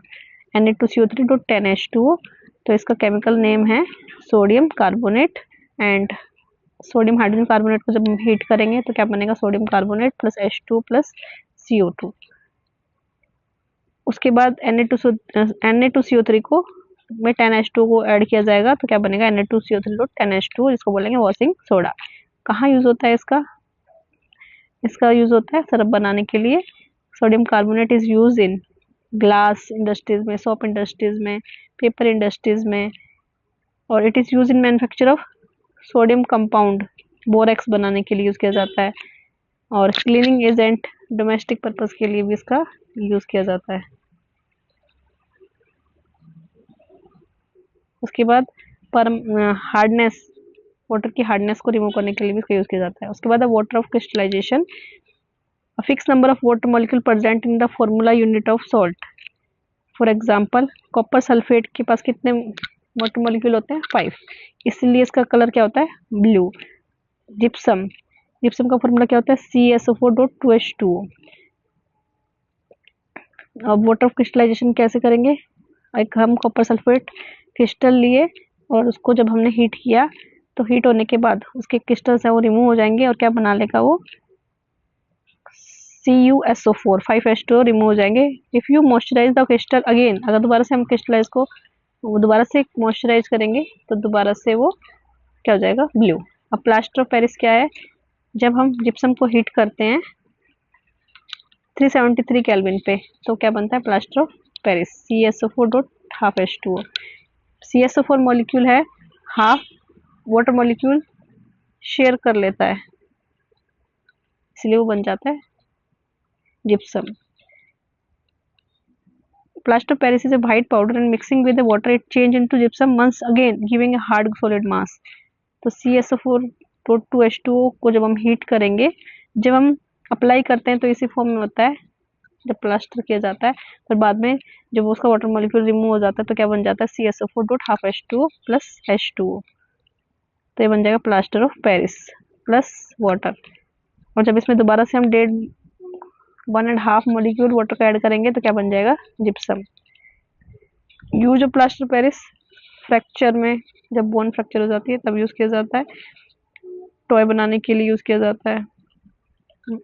Na2CO3.10H2O। तो इसका केमिकल नेम है sodium carbonate. And sodium hydrogen carbonate को जब हम हीट करेंगे तो क्या बनेगा? Sodium carbonate plus H2 plus CO2। उसके बाद Na2CO3 को में 10H2 को ऐड किया जाएगा तो क्या बनेगा? Na2CO3.10H2, जिसको बोलेंगे वॉशिंग सोडा। कहाँ यूज होता है इसका? इसका यूज होता है सिरप बनाने के लिए। Sodium carbonate is use in glass industries में, सोप इंडस्ट्रीज में, पेपर इंडस्ट्रीज में, और it is use in manufacture of sodium compound, borax बनाने के लिए यूज किया जाता है। और क्लीनिंग एजेंट, डोमेस्टिक पर्पज के लिए भी इसका यूज किया जाता है। उसके बाद पर हार्डनेस, वाटर की हार्डनेस को रिमूव करने के लिए भी इसका यूज किया जाता है। उसके बाद water of crystallisation, a fixed number of water molecule present in the formula unit of salt। For example copper sulphate के पास कितने वाटर मॉलिक्यूल होते हैं? 5, इसलिए इसका कलर क्या होता है? ब्लू। जिप्सम, जिप्सम का फॉर्मूला क्या होता है? CSO4.2H2O। अब वाटर ऑफ क्रिस्टलाइजेशन कैसे करेंगे? एक हम कॉपर सल्फेट क्रिस्टल लिए और उसको जब हमने हीट किया तो हीट होने के बाद उसके क्रिस्टल्स है वो रिमूव हो जाएंगे और क्या बना लेगा वो? CuSO4, 5H2O रिमूव हो जाएंगे। If you moisturise the crystal again, अगर दोबारा से हम क्रिस्टलाइज को दोबारा से मॉइस्चराइज करेंगे तो दोबारा से वो क्या हो जाएगा? ब्लू। अब प्लास्टर ऑफ पेरिस क्या है? जब हम जिप्सम को हीट करते हैं 373 केल्विन पे तो क्या बनता है? Plaster of Paris. CSO4.12H2O। CSO4 molecule है हाफ वाटर मॉलिक्यूल शेयर कर लेता है, इसलिए वो बन जाता है gypsum। Plaster of Paris is a white powder and mixing with the water it change into gypsum once again giving a hard solid mass। तो CSO4.2H2O को जब हम हीट करेंगे, जब हम अप्लाई करते हैं तो इसी फॉर्म में होता है जब प्लास्टर किया जाता है, फिर बाद में जब उसका वाटर मॉलिक्यूल रिमूव हो जाता है तो क्या बन जाता है? CSO4.12H2O plus H2O। तो ये बन जाएगा plaster of Paris plus water. और जब इसमें दोबारा से हम 1.5 मॉलिक्यूल वाटर का ऐड करेंगे तो क्या बन जाएगा? Gypsum. Use of plaster Paris fracture में, जब बोन फ्रैक्चर हो जाती है तब यूज किया जाता है। टॉय बनाने के लिए यूज किया जाता है।